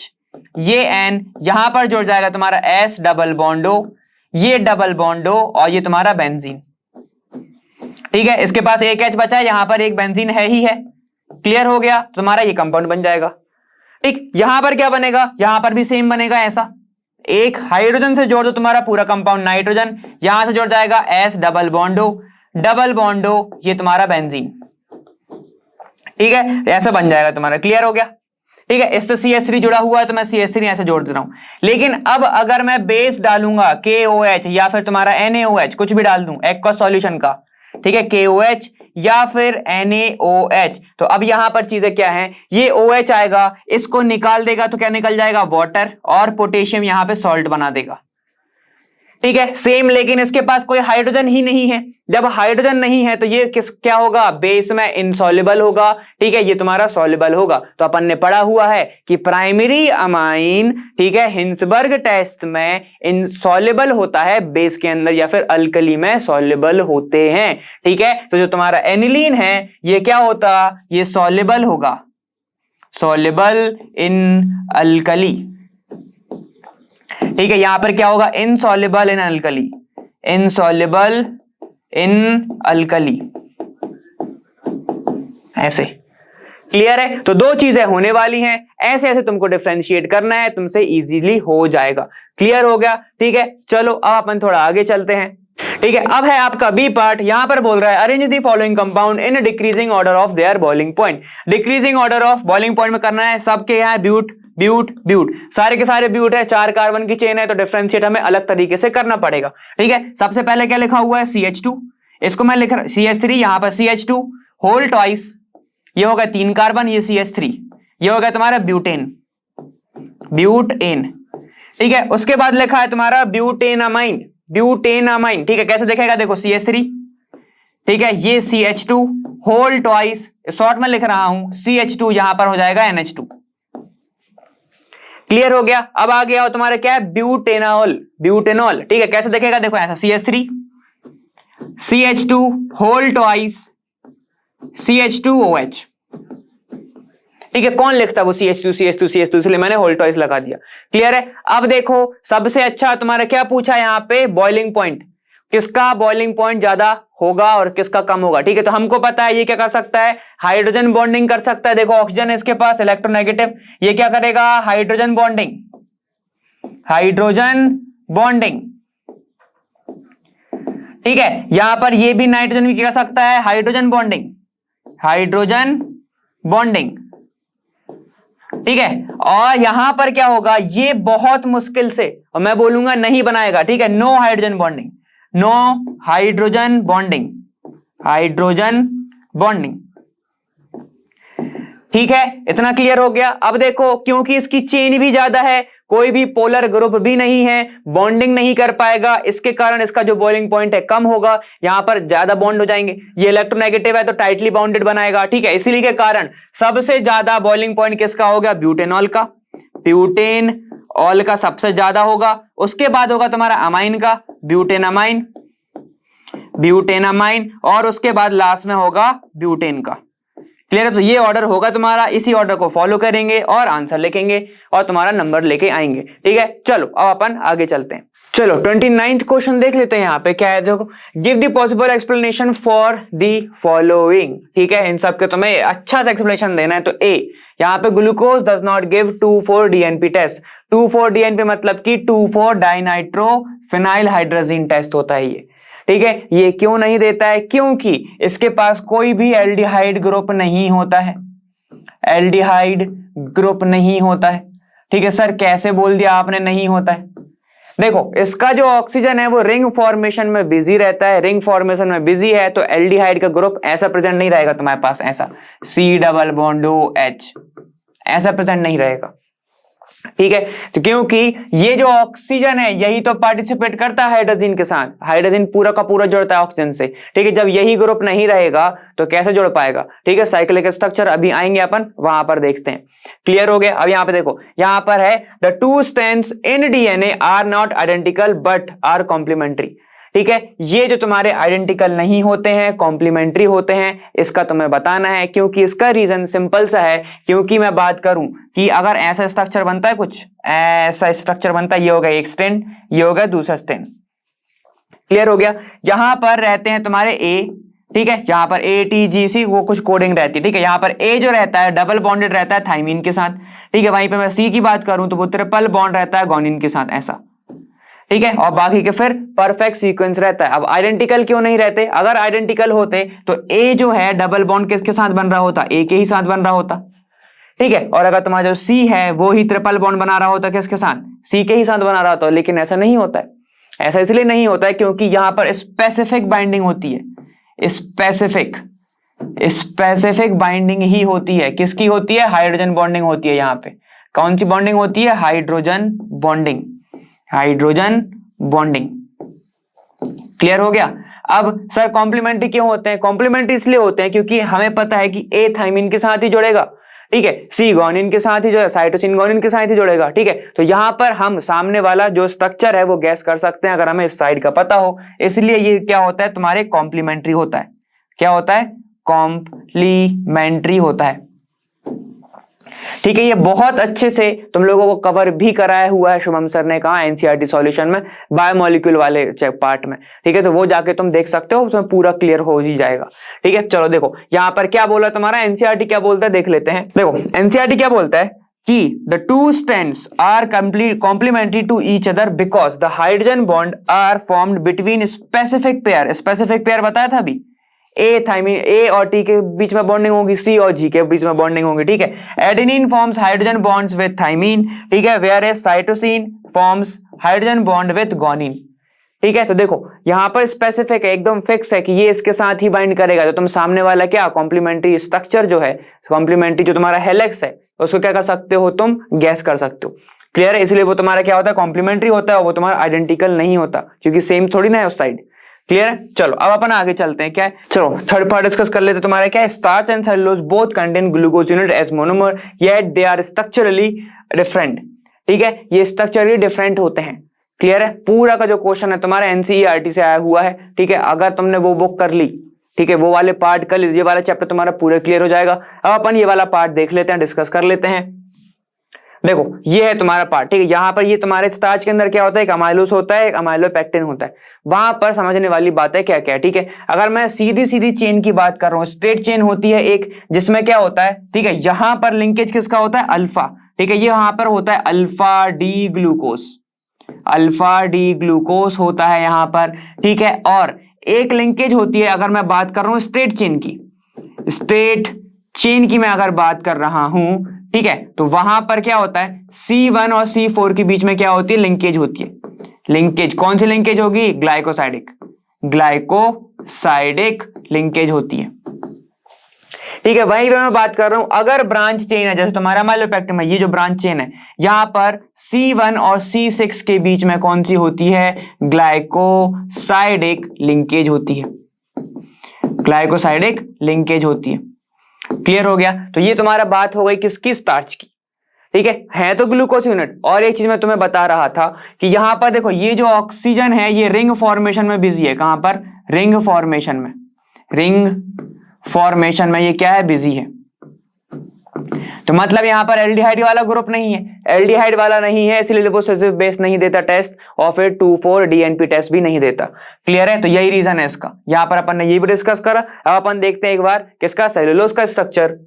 ये N, यहां पर जुड़ जाएगा तुम्हारा S डबल बॉन्डो, ये डबल बॉन्डो, और ये तुम्हारा बेंजीन। ठीक है, इसके पास एक H बचा है, यहां पर एक बेंजीन है ही है। क्लियर हो गया, तुम्हारा ये कंपाउंड बन जाएगा। ठीक, यहां पर क्या बनेगा, यहां पर भी सेम बनेगा, ऐसा एक हाइड्रोजन से जोड़ दो तुम्हारा पूरा कंपाउंड नाइट्रोजन, यहां से जुड़ जाएगा S डबल बॉन्डो, ये तुम्हारा बेंजीन। ठीक है, ऐसा बन जाएगा तुम्हारा। क्लियर हो गया? ठीक है, इससे CH3 जुड़ा हुआ है तो मैं CH3 ऐसे जोड़ दे रहा हूं। लेकिन अब अगर मैं बेस डालूंगा KOH या फिर तुम्हारा NaOH, कुछ भी डाल दूं एक्वस सॉल्यूशन का, ठीक है, KOH या फिर NaOH, तो अब यहां पर चीजें क्या हैं, ये OH आएगा, इसको निकाल देगा तो क्या निकल जाएगा, वाटर, और पोटेशियम यहां पे सॉल्ट बना देगा। ठीक है, सेम, लेकिन इसके पास कोई हाइड्रोजन ही नहीं है। जब हाइड्रोजन नहीं है तो ये क्या होगा, बेस में इनसॉल्युबल होगा। ठीक है, ये तुम्हारा सॉल्युबल होगा। तो अपन ने पढ़ा हुआ है कि प्राइमरी अमाइन, ठीक है, हिंसबर्ग टेस्ट में इनसॉल्युबल होता है बेस के अंदर, या फिर अल्कली में सॉल्युबल होते हैं। ठीक है, तो जो तुम्हारा एनिलीन है ये क्या होता, ये सॉल्युबल होगा, सॉल्युबल इन अल्कली। ठीक है, यहां पर क्या होगा, insoluble in alkali, insoluble in alkali, ऐसे। क्लियर है? तो दो चीजें होने वाली हैं, ऐसे ऐसे तुमको डिफरेंशिएट करना है, तुमसे इजीली हो जाएगा। क्लियर हो गया? ठीक है, चलो अब अपन थोड़ा आगे चलते हैं। ठीक है, अब है आपका बी पार्ट। यहां पर बोल रहा है arrange the following compound in decreasing order of their boiling point. Decreasing order of boiling point में करना है, सबके यहाँ ब्यूट ब्यूट ब्यूट, सारे के सारे ब्यूट है, 4 कार्बन की चेन है, तो डिफरेंशिएट हमें अलग तरीके से करना पड़ेगा। ठीक है, सबसे पहले क्या लिखा हुआ है, CH2, इसको मैं लिख रहा CH3, यहां पर CH2 होल ट्वाइस, ये हो गया 3 कार्बन, ये CH3, ये हो गया तुम्हारा ब्यूटेन, ब्यूटेन। ठीक है, उसके बाद लिखा है तुम्हारा ब्यूटेनामाइन, ब्यूटेनामाइन। ठीक है, कैसे दिखेगा, देखो CH3, ठीक है, ये CH2 होल ट्वाइस, शॉर्ट में लिख रहा हूं CH2, यहां पर हो जाएगा NH2। क्लियर हो गया? अब आ गया हो तुम्हारा क्या है, ब्यूटेनॉल, ब्यूटेनॉल। ठीक है, कैसे दिखेगा, देखो ऐसा CH3 CH2 whole twice CH2OH। ठीक है, कौन लिखता है वो CH2 CH2 CH2, इसलिए मैंने होल ट्वाइस लगा दिया। क्लियर है? अब देखो सबसे अच्छा तुम्हारा क्या पूछा यहां पे, बॉइलिंग पॉइंट, किसका बॉइलिंग पॉइंट ज्यादा होगा और किसका कम होगा। ठीक है, तो हमको पता है ये क्या कर सकता है, हाइड्रोजन बॉन्डिंग कर सकता है। देखो ऑक्सीजन है इसके पास, इलेक्ट्रोनेगेटिव, ये क्या करेगा, हाइड्रोजन बॉन्डिंग, हाइड्रोजन बॉन्डिंग। ठीक है, यहां पर ये भी नाइट्रोजन भी क्या कर सकता है, हाइड्रोजन बॉन्डिंग, हाइड्रोजन बॉन्डिंग। ठीक है, और यहां पर क्या होगा, ये बहुत मुश्किल से, और मैं बोलूंगा नहीं बनाएगा। ठीक है, no hydrogen bonding, no hydrogen bonding, hydrogen bonding. ठीक है, इतना क्लियर हो गया। अब देखो क्योंकि इसकी चेन भी ज्यादा है, कोई भी पोलर ग्रुप भी नहीं है, बॉन्डिंग नहीं कर पाएगा, इसके कारण इसका जो बॉइलिंग पॉइंट है कम होगा, यहां पर ज्यादा बॉन्ड हो जाएंगे। ये इलेक्ट्रोनेगेटिव है तो टाइटली बाउंडेड बनाएगा। ठीक है, इसीलिए के कारण सबसे ज्यादा बॉइलिंग पॉइंट किसका होगा, ब्यूटेनॉल का, ब्यूटेनॉल का सबसे ज्यादा होगा। उसके बाद होगा तुम्हारा अमाइन का, ब्यूटेनामाइन, ब्यूटेनामाइन, और उसके बाद लास्ट में होगा ब्यूटेन का। क्लियर है? तो ये ऑर्डर होगा तुम्हारा, इसी ऑर्डर को फॉलो करेंगे और आंसर लिखेंगे और तुम्हारा नंबर लेके आएंगे। ठीक है, चलो अब अपन आगे चलते हैं। चलो 29th क्वेश्चन देख लेते हैं। यहाँ पे क्या है, देखो, give the possible explanation for the following. ठीक है, इन सब के तुम्हें अच्छा सा एक्सप्लेनेशन देना है। तो ए, यहाँ पे glucose does not give 2,4-DNP test. 2,4-DNP मतलब कि 2,4-डाइनाइट्रोफिनाइल हाइड्रोजीन टेस्ट होता है ये। ठीक है, ये क्यों नहीं देता है, क्योंकि इसके पास कोई भी एल्डिहाइड ग्रुप नहीं होता है, एल्डिहाइड ग्रुप नहीं होता है। ठीक है सर, कैसे बोल दिया आपने नहीं होता है, देखो इसका जो ऑक्सीजन है वो रिंग फॉर्मेशन में बिजी रहता है, रिंग फॉर्मेशन में बिजी है तो एल्डिहाइड का ग्रुप ऐसा प्रेजेंट नहीं रहेगा तुम्हारे पास, ऐसा C+H ऐसा प्रेजेंट नहीं रहेगा। ठीक है, तो क्योंकि ये जो ऑक्सीजन है यही तो पार्टिसिपेट करता है हाइड्रोजन के साथ, हाइड्रोजन पूरा का पूरा जुड़ता है ऑक्सीजन से। ठीक है, जब यही ग्रुप नहीं रहेगा तो कैसे जुड़ पाएगा। ठीक है, साइक्लिक स्ट्रक्चर अभी आएंगे अपन वहां पर देखते हैं। क्लियर हो गया? अब यहां पे देखो, यहां पर है the 2 strands in DNA are not identical but are complementary. ठीक है, ये जो तुम्हारे आइडेंटिकल नहीं होते हैं, कॉम्प्लीमेंट्री होते हैं, इसका तुम्हें बताना है। क्योंकि इसका रीजन सिंपल सा है, क्योंकि मैं बात करूं कि अगर ऐसा स्ट्रक्चर बनता है, कुछ ऐसा स्ट्रक्चर बनता है, ये हो गया एक स्ट्रैंड, ये हो गया दूसरा स्ट्रैंड। क्लियर हो गया? यहां पर रहते हैं तुम्हारे ए, ठीक है, यहां पर ATGC वो कुछ कोडिंग रहती है। ठीक है, यहां पर ए जो रहता है डबल बॉन्डेड रहता है थाइमीन के साथ। ठीक है, वहीं पे मैं सी की बात करूं तो वो ट्रिपल बॉन्ड रहता है गोनिन के साथ, ऐसा। ठीक है, और बाकी के फिर परफेक्ट सीक्वेंस रहता है। अब आइडेंटिकल क्यों नहीं रहते? अगर आइडेंटिकल होते तो ए जो है डबल बॉन्ड किसके साथ बन रहा होता? ए के ही साथ बन रहा होता, ठीक है। और अगर तुम्हारा जो सी है वो ही ट्रिपल बॉन्ड बना रहा होता किसके साथ? सी के ही साथ बना रहा होता। लेकिन ऐसा नहीं होता है। ऐसा इसलिए नहीं होता है क्योंकि यहां पर स्पेसिफिक बाइंडिंग होती है। स्पेसिफिक बाइंडिंग ही होती है। किसकी होती है? हाइड्रोजन बॉन्डिंग होती है। यहां पे कौन सी बॉन्डिंग होती है? Hydrogen bonding. Hydrogen bonding clear हो गया? अब सर कॉम्प्लीमेंट्री क्यों होते हैं? कॉम्प्लीमेंट्री इसलिए होते हैं क्योंकि हमें पता है कि ए थाइमिन के साथ ही जुड़ेगा, ठीक है, सी गुआनिन के साथ ही जो है, साइटोसिन गुआनिन के साथ ही जुड़ेगा, ठीक है। तो यहां पर हम सामने वाला जो स्ट्रक्चर है वो गैस कर सकते हैं अगर हमें इस साइड का पता हो। इसलिए ये क्या होता है? तुम्हारे कॉम्प्लीमेंट्री होता है। क्या होता है? कॉम्प्लीमेंट्री होता है, ठीक है। ये बहुत अच्छे से तुम लोगों को कवर भी कराया हुआ है शुभम सर ने कहा एनसीईआरटी सॉल्यूशन में, बायोमोलिक्यूल वाले पार्ट में, ठीक है। तो वो जाके तुम देख सकते हो, उसमें पूरा क्लियर हो ही जाएगा, ठीक है। चलो देखो यहां पर क्या बोला तुम्हारा एनसीईआरटी, क्या बोलता है देख लेते हैं। देखो एनसीईआरटी क्या बोलता है कि the two strands are complementary to each other because the hydrogen bond are formed between specific pair. Specific pair बताया था अभी, ए थाइमिन, ए और टी के बीच में बॉन्डिंग होगी, सी और जी के बीच में बॉन्डिंग होगी, ठीक है। Adenine forms hydrogen bonds with thymine, ठीक है, whereas cytosine forms hydrogen bond with guanine, ठीक है। तो देखो यहां पर स्पेसिफिक है, एकदम फिक्स है कि ये इसके साथ ही बाइंड करेगा। तो तुम सामने वाला क्या कॉम्प्लीमेंट्री स्ट्रक्चर जो है, कॉम्प्लीमेंट्री जो तुम्हारा हेलिक्स है उसको क्या कर सकते हो? तुम गैस कर सकते हो, क्लियर है। इसलिए वो तुम्हारा क्या होता है? कॉम्प्लीमेंट्री होता है, वो तुम्हारा आइडेंटिकल नहीं होता क्योंकि सेम थोड़ी ना है उस साइड, क्लियर है। चलो अब अपन आगे चलते हैं, क्या है, चलो थर्ड पार्ट डिस्कस कर लेते हैं। तुम्हारा क्या है? Starch and cellulose both contain glucose unit as monomer yet they are structurally different, ठीक है। ये स्ट्रक्चरली डिफरेंट होते हैं, क्लियर है। पूरा का जो क्वेश्चन है तुम्हारा एनसीईआरटी से आया हुआ है, ठीक है। अगर तुमने वो बुक कर ली, ठीक है, वो वाले पार्ट कर लीजिए, ये वाला चैप्टर तुम्हारा पूरा क्लियर हो जाएगा। अब अपन ये वाला पार्ट देख लेते हैं, डिस्कस कर लेते हैं। देखो ये है तुम्हारा पार्ट, ठीक है। यहां पर ये तुम्हारे स्टार्च के अंदर क्या होता है? एक अमाइलोस होता है, एक अमाइलोपेक्टिन होता है। वहां पर समझने वाली बात है क्या क्या है, ठीक है। अगर मैं सीधी सीधी चेन की बात कर रहा हूं, स्ट्रेट चेन होती है एक, जिसमें क्या होता है, ठीक है, यहां पर लिंकेज किसका होता है? अल्फा, ठीक है। ये यहां पर होता है alpha D glucose, alpha D glucose होता है यहां पर, ठीक है। और एक लिंकेज होती है, अगर मैं बात कर रहा हूं स्ट्रेट चेन की, स्ट्रेट चेन की मैं अगर बात कर रहा हूं, ठीक है, तो वहां पर क्या होता है? C1 और C4 के बीच में क्या होती है? लिंकेज होती है। लिंकेज कौन सी लिंकेज होगी? ग्लाइकोसाइडिक, ग्लाइकोसाइडिक लिंकेज होती है, ठीक है। वहीं पे मैं बात कर रहा हूं अगर ब्रांच चेन है, जैसे तुम्हारा माइलोपेक्टिन है, ये जो ब्रांच चेन है, यहां पर C1 और C6 के बीच में कौन सी होती है? ग्लाइकोसाइडिक लिंकेज होती है, ग्लाइकोसाइडिक लिंकेज होती है, क्लियर हो गया। तो ये तुम्हारा बात हो गई किसकी? स्टार्च की, ठीक है तो ग्लूकोज यूनिट। और एक चीज मैं तुम्हें बता रहा था कि यहां पर देखो ये जो ऑक्सीजन है ये रिंग फॉर्मेशन में बिजी है। कहां पर? रिंग फॉर्मेशन में, रिंग फॉर्मेशन में ये क्या है? बिजी है। तो मतलब यहां पर एल्डिहाइड वाला ग्रुप नहीं है, एल्डिहाइड वाला नहीं है, इसलिए लिपोसिसिव बेस नहीं देता टेस्ट, और फिर 2,4 डीएनपी टेस्ट भी नहीं देता, क्लियर है। तो यही रीजन है इसका। यहां पर अपन ने ये भी डिस्कस करा। अब अपन देखते हैं एक बार किसका? सेलुलोज का स्ट्रक्चर,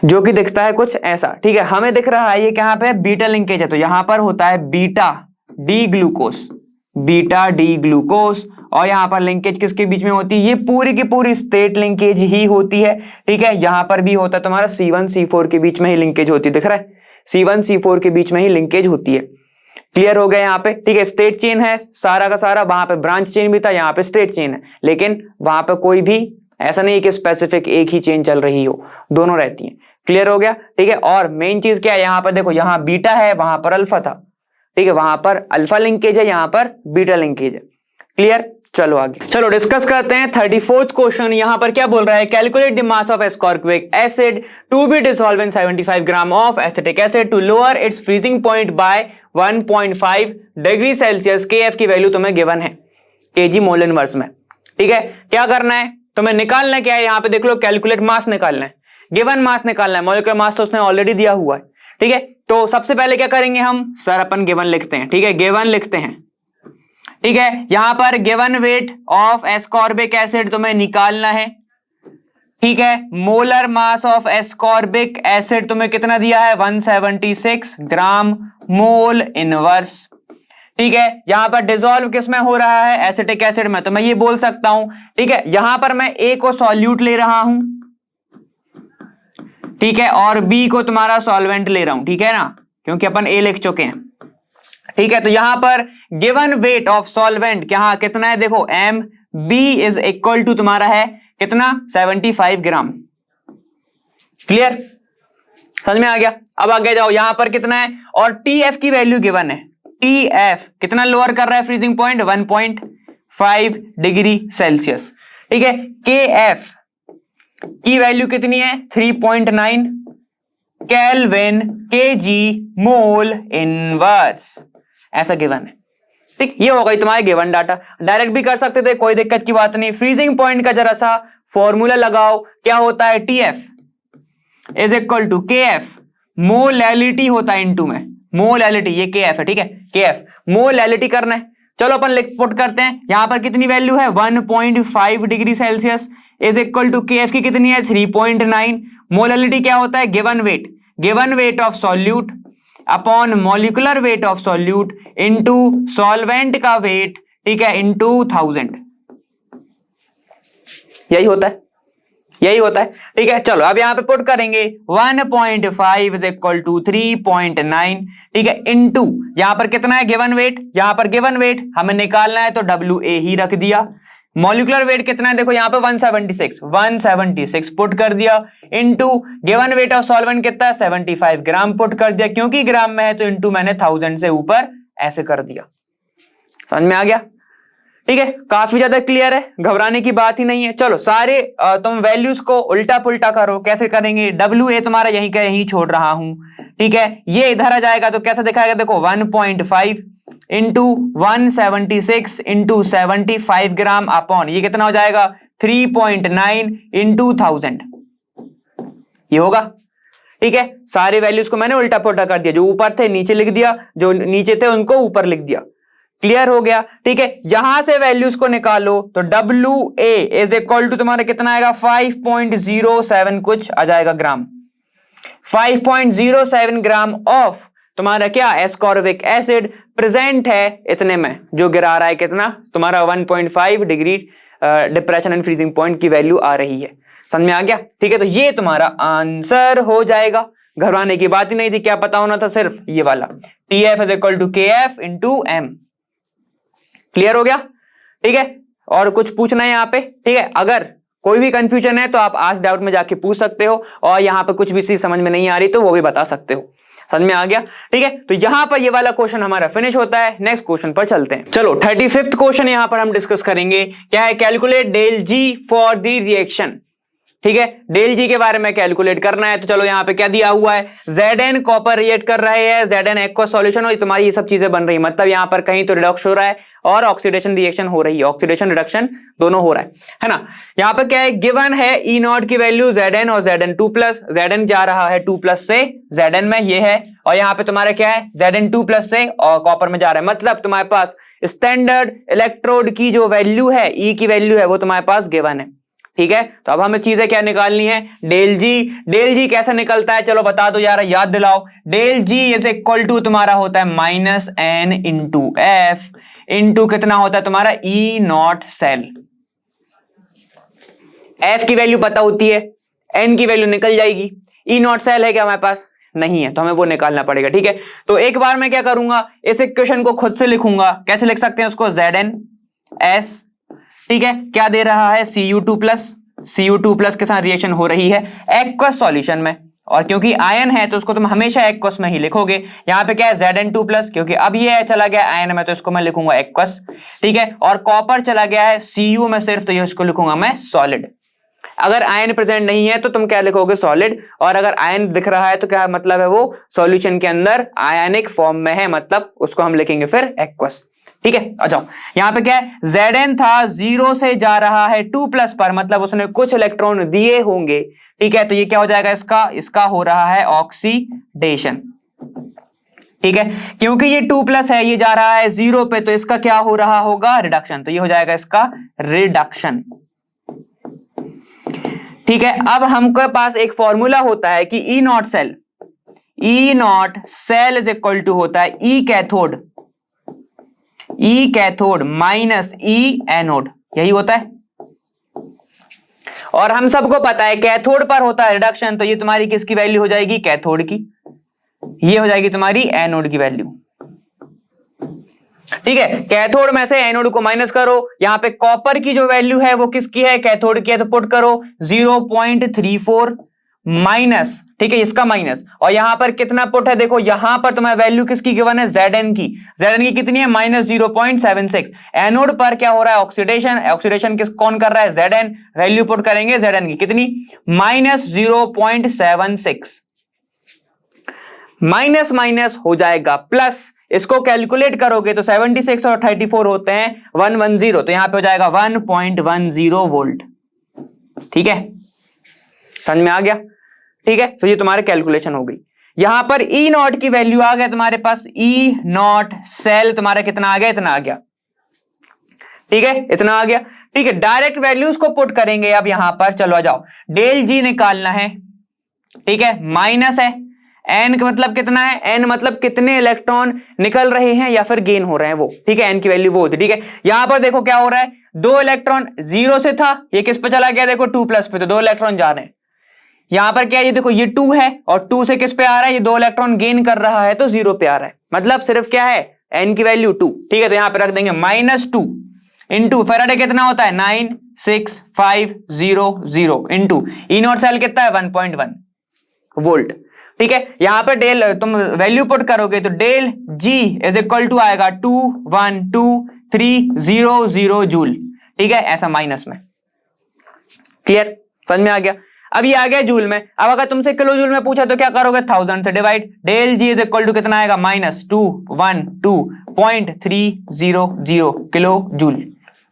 जो कि दिखता है कुछ ऐसा, ठीक है। हमें दिख रहा है ये कहां पे? बीटा लिंकेज है, तो यहां पर होता है beta D glucose, beta D glucose. और यहां पर लिंकेज किसके बीच में होती है? ये पूरी की पूरी स्ट्रेट लिंकेज ही होती है, ठीक है। यहां पर भी होता है तुम्हारा C1 C4 के बीच में ही लिंकेज होती है, दिख रहा है? C1 C4 के बीच में ही लिंकेज होती है, क्लियर हो गया यहाँ पे, ठीक है। स्ट्रेट चेन है सारा का सारा, वहां पे ब्रांच चेन भी था, यहाँ पे स्ट्रेट चेन है, लेकिन वहां पे कोई भी ऐसा नहीं है कि स्पेसिफिक एक ही चेन चल रही हो, दोनों रहती है, क्लियर हो गया, ठीक है। और मेन चीज क्या है यहाँ पर? देखो यहाँ बीटा है, वहां पर अल्फा था, ठीक है। वहां पर अल्फा लिंकेज है, यहाँ पर बीटा लिंकेज है, क्लियर। चलो आगे, चलो डिस्कस करते हैं 34th क्वेश्चन। यहां पर क्या बोल रहा है? Calculate the mass of ascorbic acid to be dissolve in 75 gram of acetic acid to lower its freezing point by 1.5 degree Celsius. KF की वैल्यू तुम्हें गिवन है kg मोल इनवर्स में, ठीक है। क्या करना है तुम्हें? निकालना क्या है? यहाँ पे देख लो, कैलकुलेट मास निकालना है, गिवन मास निकालना है। मॉलिक्यूलर मास तो उसने ऑलरेडी दिया हुआ है, ठीक है। तो सबसे पहले क्या करेंगे हम? सर अपन गिवन लिखते हैं, ठीक है, गिवन लिखते हैं, ठीक है। यहां पर given weight of ascorbic acid तुम्हें निकालना है, ठीक है। Molar mass of ascorbic acid तुम्हें कितना दिया है 176 ग्राम मोल इनवर्स। ठीक है, यहां पर डिसॉल्व किसमें हो रहा है एसिटिक एसिड में, तो मैं ये बोल सकता हूं ठीक है यहां पर मैं ए को सॉल्यूट ले रहा हूं, ठीक है, और बी को तुम्हारा सॉल्वेंट ले रहा हूं, ठीक है ना, क्योंकि अपन ए लिख चुके हैं। ठीक है, तो यहां पर गिवन वेट ऑफ सॉल्वेंट क्या कितना है देखो M B is equal to तुम्हारा है कितना 75 ग्राम। क्लियर, समझ में आ गया। अब आगे जाओ, यहां पर कितना है और टी एफ की वैल्यू गिवन है, टी एफ कितना लोअर कर रहा है फ्रीजिंग पॉइंट 1.5 डिग्री सेल्सियस। ठीक है, के एफ की वैल्यू कितनी है 3.9 केल्विन केजी मोल इनवर्स, ऐसा गिवन है। ठीक, ये हो गई तुम्हारे गिवन डाटा। डायरेक्ट भी कर सकते थे, कोई दिक्कत की बात नहीं। फ्रीजिंग पॉइंट का जरा सा फॉर्मूला लगाओ, क्या होता है T F is equal to K F molality होता है इनटू में, मोलैलिटी ये के एफ है, ठीक है, के एफ मोलैलिटी करना है। चलो अपन लिख पुट करते हैं, यहां पर कितनी वैल्यू है 1.5 degree Celsius is equal to K F की कितनी है 3.9। मोलैलिटी क्या होता है given weight of solute upon molecular weight of solute into solvent का वेट, ठीक है, इनटू 1000। यही होता है, ठीक है। चलो अब यहां पे पुट करेंगे 1.5 इज इक्वल टू 3.9, ठीक है, इनटू यहां पर कितना है गिवन वेट, यहां पर गिवन वेट हमें निकालना है तो WA ही रख दिया। मॉलिक्यूलर वेट कितना है देखो यहां पे 176 पुट कर दिया, into given weight of solvent कितना है 75 ग्राम पुट कर दिया, क्योंकि ग्राम में है तो इनटू मैंने 1000 से ऊपर ऐसे कर दिया। समझ में आ गया, ठीक है, काफी ज्यादा क्लियर है, घबराने की बात ही नहीं है। चलो सारे तुम वैल्यूज को उल्टा पुल्टा करो, कैसे करेंगे, WA तुम्हारा यहीं का यहीं छोड़ रहा हूं, ठीक है, ये इधर आ जाएगा तो कैसे दिखाएगा देखो 1.5 इंटू 176 इंटू 75 ग्राम अपॉन ये कितना हो जाएगा 3.9 इंटू 1000, ये होगा। ठीक है, सारे वैल्यूज को मैंने उल्टा पुल्टा कर दिया, जो ऊपर थे नीचे लिख दिया, जो नीचे थे उनको ऊपर लिख दिया। क्लियर हो गया, ठीक है। यहां से वैल्यूज को निकालो तो WA इज इक्वल टू तुम्हारा कितना आएगा 5.07 कुछ आ जाएगा ग्राम, 5.07 ग्राम ऑफ तुम्हारा क्या एस्कॉर्बिक एसिड प्रेजेंट है इतने में, जो गिरा रहा है कितना तुम्हारा 1.5 degree depression and freezing point की वैल्यू आ रही है। समझ में आ गया, ठीक है, तो ये तुम्हारा आंसर हो जाएगा। घबराने की बात ही नहीं थी, क्या पता होना था सिर्फ ये वाला TF is equal to KF into M। Clear हो गया, ठीक है, और कुछ पूछना है यहाँ पे, ठीक है, अगर कोई भी कंफ्यूजन है तो आप आज डाउट में जाके पूछ सकते हो, और यहाँ पे कुछ भी चीज समझ में नहीं आ रही तो वो भी बता सकते हो। समझ में आ गया, ठीक है, तो यहां पर ये वाला क्वेश्चन हमारा फिनिश होता है। नेक्स्ट क्वेश्चन पर चलते हैं। चलो 35th क्वेश्चन यहां पर हम डिस्कस करेंगे, क्या है calculate del G for the reaction. ठीक है, डेल जी के बारे में कैलकुलेट करना है, तो चलो यहाँ पे क्या दिया हुआ है Zn कॉपर रिएक्ट कर रहे हैं, Zn एक्वा सॉल्यूशन और तुम्हारी ये सब चीजें बन रही है, मतलब यहाँ पर कहीं तो रिडक्शन हो रहा है और ऑक्सीडेशन रिएक्शन हो रही है, ऑक्सीडेशन रिडक्शन दोनों हो रहा है ना। यहाँ पर क्या है गिवन है ई नॉट की वैल्यू Zn और Zn2 प्लस, Zn जा रहा है 2 प्लस से Zn में ये है, और यहाँ पे तुम्हारा क्या है Zn2 प्लस से और कॉपर में जा रहा है, मतलब तुम्हारे पास स्टैंडर्ड इलेक्ट्रोड की जो वैल्यू है ई की वैल्यू है वो तुम्हारे पास गिवन है। ठीक है, तो अब हमें चीजें क्या निकालनी है, डेल जी कैसे निकलता है, चलो बता दो यार, याद दिलाओ। Del G is equal to तुम्हारा होता है -n इंटू एफ इंटू कितना होता है तुम्हारा ई नॉट सेल। एफ की वैल्यू पता होती है, एन की वैल्यू निकल जाएगी, ई नॉट सेल है क्या हमारे पास, नहीं है, तो हमें वो निकालना पड़ेगा। ठीक है, तो एक बार मैं क्या करूंगा, इस इक्वेशन को खुद से लिखूंगा, कैसे लिख सकते हैं उसको, Zn S, ठीक है, क्या दे रहा है Cu2 प्लस के साथ रिएक्शन हो रही है एक्वस सॉल्यूशन में, और क्योंकि आयन है तो उसको तुम हमेशा एक्वस में ही लिखोगे। यहाँ पे क्या है Zn2 प्लस, क्योंकि अब ये चला गया आयन में तो इसको मैं लिखूंगा एक्वस, ठीक है, और कॉपर चला गया है Cu में सिर्फ, तो ये इसको लिखूंगा मैं सॉलिड। अगर आयन प्रेजेंट नहीं है तो तुम क्या लिखोगे सॉलिड, और अगर आयन दिख रहा है तो क्या मतलब है वो सॉल्यूशन के अंदर आयनिक फॉर्म में है, मतलब उसको हम लिखेंगे फिर एक्वस। ठीक है, आ जाओ, यहां पे क्या है Zn था 0 से जा रहा है 2 प्लस पर, मतलब उसने कुछ इलेक्ट्रॉन दिए होंगे। ठीक है, तो ये क्या हो जाएगा इसका हो रहा है ऑक्सीडेशन। ठीक है, क्योंकि ये 2 प्लस है, ये जा रहा है 0 पे, तो इसका क्या हो रहा होगा रिडक्शन, तो ये हो जाएगा इसका रिडक्शन। ठीक है, अब हमके पास एक फॉर्मूला होता है कि E nought cell is equal to होता है E cathode minus E anode, यही होता है। और हम सबको पता है कैथोड पर होता है रिडक्शन, तो ये तुम्हारी किसकी वैल्यू हो जाएगी, कैथोड की, ये हो जाएगी तुम्हारी एनोड की वैल्यू। ठीक है, कैथोड में से एनोड को माइनस करो, यहां पे कॉपर की जो वैल्यू है वो किसकी है, कैथोड की है, तो पुट करो 0.34 माइनस, ठीक है, इसका माइनस, और यहां पर कितना पुट है, देखो यहां पर तुम्हें वैल्यू किसकी गिवन है, Zn की कितनी है, माइनस 0.76। एनोड पर क्या हो रहा है, ऑक्सीडेशन कौन कर रहा है, Zn, वैल्यू पुट करेंगे Zn की कितनी, माइनस 0.76, माइनस माइनस हो जाएगा प्लस, इसको कैलकुलेट करोगे तो 76 और 34 होते हैं 110, तो यहां पे हो जाएगा 1.10 वोल्ट। ठीक है, समझ में आ गया। ठीक है, तो ये तुम्हारे कैलकुलेशन हो गई। यहां पर ई नॉट की वैल्यू आ गया तुम्हारे पास, ई नॉट सेल तुम्हारा कितना आ गया, इतना आ गया। ठीक है, इतना आ गया। ठीक है, डायरेक्ट वैल्यूज को पुट करेंगे अब यहां पर, चलो आ जाओ, डेल जी निकालना है। ठीक है, माइनस है, एन का मतलब कितना है, एन मतलब कितने इलेक्ट्रॉन निकल रहे हैं या फिर गेन हो रहे हैं वो। ठीक है, एन की वैल्यू वो होती है। ठीक है, यहां पर देखो क्या हो रहा है, 2 इलेक्ट्रॉन 0 से था, ये किस पे चला गया, देखो 2 प्लस पे, तो 2 इलेक्ट्रॉन जा रहे हैं। यहां पर क्या है, ये देखो ये 2 है और 2 से किस पे आ रहा है, ये 2 इलेक्ट्रॉन गेन कर रहा है तो 0 पे आ रहा है, मतलब सिर्फ क्या है, एन की वैल्यू 2। ठीक है, तो यहां पे रख देंगे -2 इंटू फेराडे कितना होता है 96500 इंटू ई नॉट सेल कितना है 1.1 वोल्ट। ठीक है, यहां पे डेल तुम वैल्यू पुट करोगे तो del G is equal to आएगा 21230 जूल। ठीक है, ऐसा माइनस में, क्लियर, समझ में आ गया। अब ये आ गया जूल में, अब अगर तुमसे किलो जूल में पूछा तो क्या करोगे, 1000 से divide, del G is equal to कितना आएगा, -212.300 किलो जूल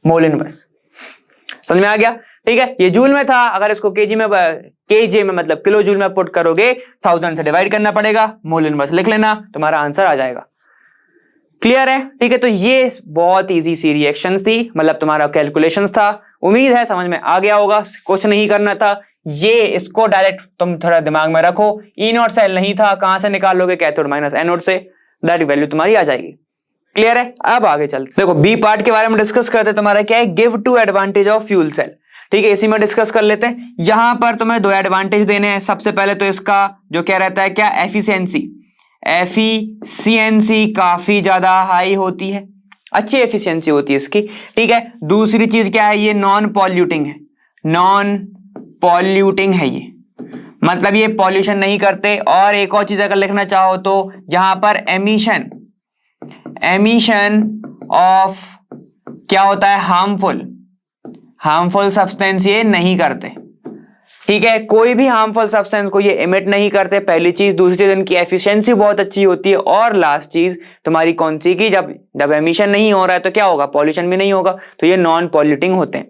मोल इनवर्स। समझ में आ गया। ठीक है, ये जूल में था, अगर इसको केजी में मतलब किलो जूल में पुट करोगे 1000 से डिवाइड करना पड़ेगा, मोल इनवर्स लिख लेना, तुम्हारा आंसर आ जाएगा। क्लियर है। ठीक है, तो ये बहुत इजी सी रिएक्शंस थी, मतलब तुम्हारा कैलकुलेशंस था, उम्मीद है समझ में आ गया होगा, कुछ नहीं करना था। ये इसको डायरेक्ट तुम थोड़ा दिमाग में रखो, ई नॉट सेल नहीं था, कहां से निकालोगे, कैथोड माइनस एनोड से, डायरेक्ट वैल्यू तुम्हारी आ जाएगी। क्लियर है, अब आगे चलते, देखो बी पार्ट के बारे में डिस्कस करते, तुम्हारा क्या है, give to advantage of fuel cell. ठीक है, इसी में डिस्कस कर लेते हैं। यहां पर तुम्हें 2 एडवांटेज देने हैं। सबसे पहले तो इसका जो क्या रहता है, क्या एफिशिएंसी काफी ज्यादा हाई होती है, अच्छी एफिशिएंसी होती है इसकी। ठीक है, दूसरी चीज क्या है, ये नॉन पॉल्यूटिंग है ये, मतलब ये पॉल्यूशन नहीं करते। और एक और चीज अगर लिखना चाहो तो यहां पर एमिशन ऑफ क्या होता है, हार्मफुल सब्सटेंस ये नहीं करते। ठीक है, कोई भी हार्मफुल सब्सटेंस को ये इमिट नहीं करते, पहली चीज। दूसरी चीज, इनकी एफिशिएंसी बहुत अच्छी होती है। और लास्ट चीज तुम्हारी कौन सी की, जब एमिशन नहीं हो रहा है तो क्या होगा, पॉल्यूशन भी नहीं होगा, तो ये नॉन पॉल्यूटिंग होते हैं।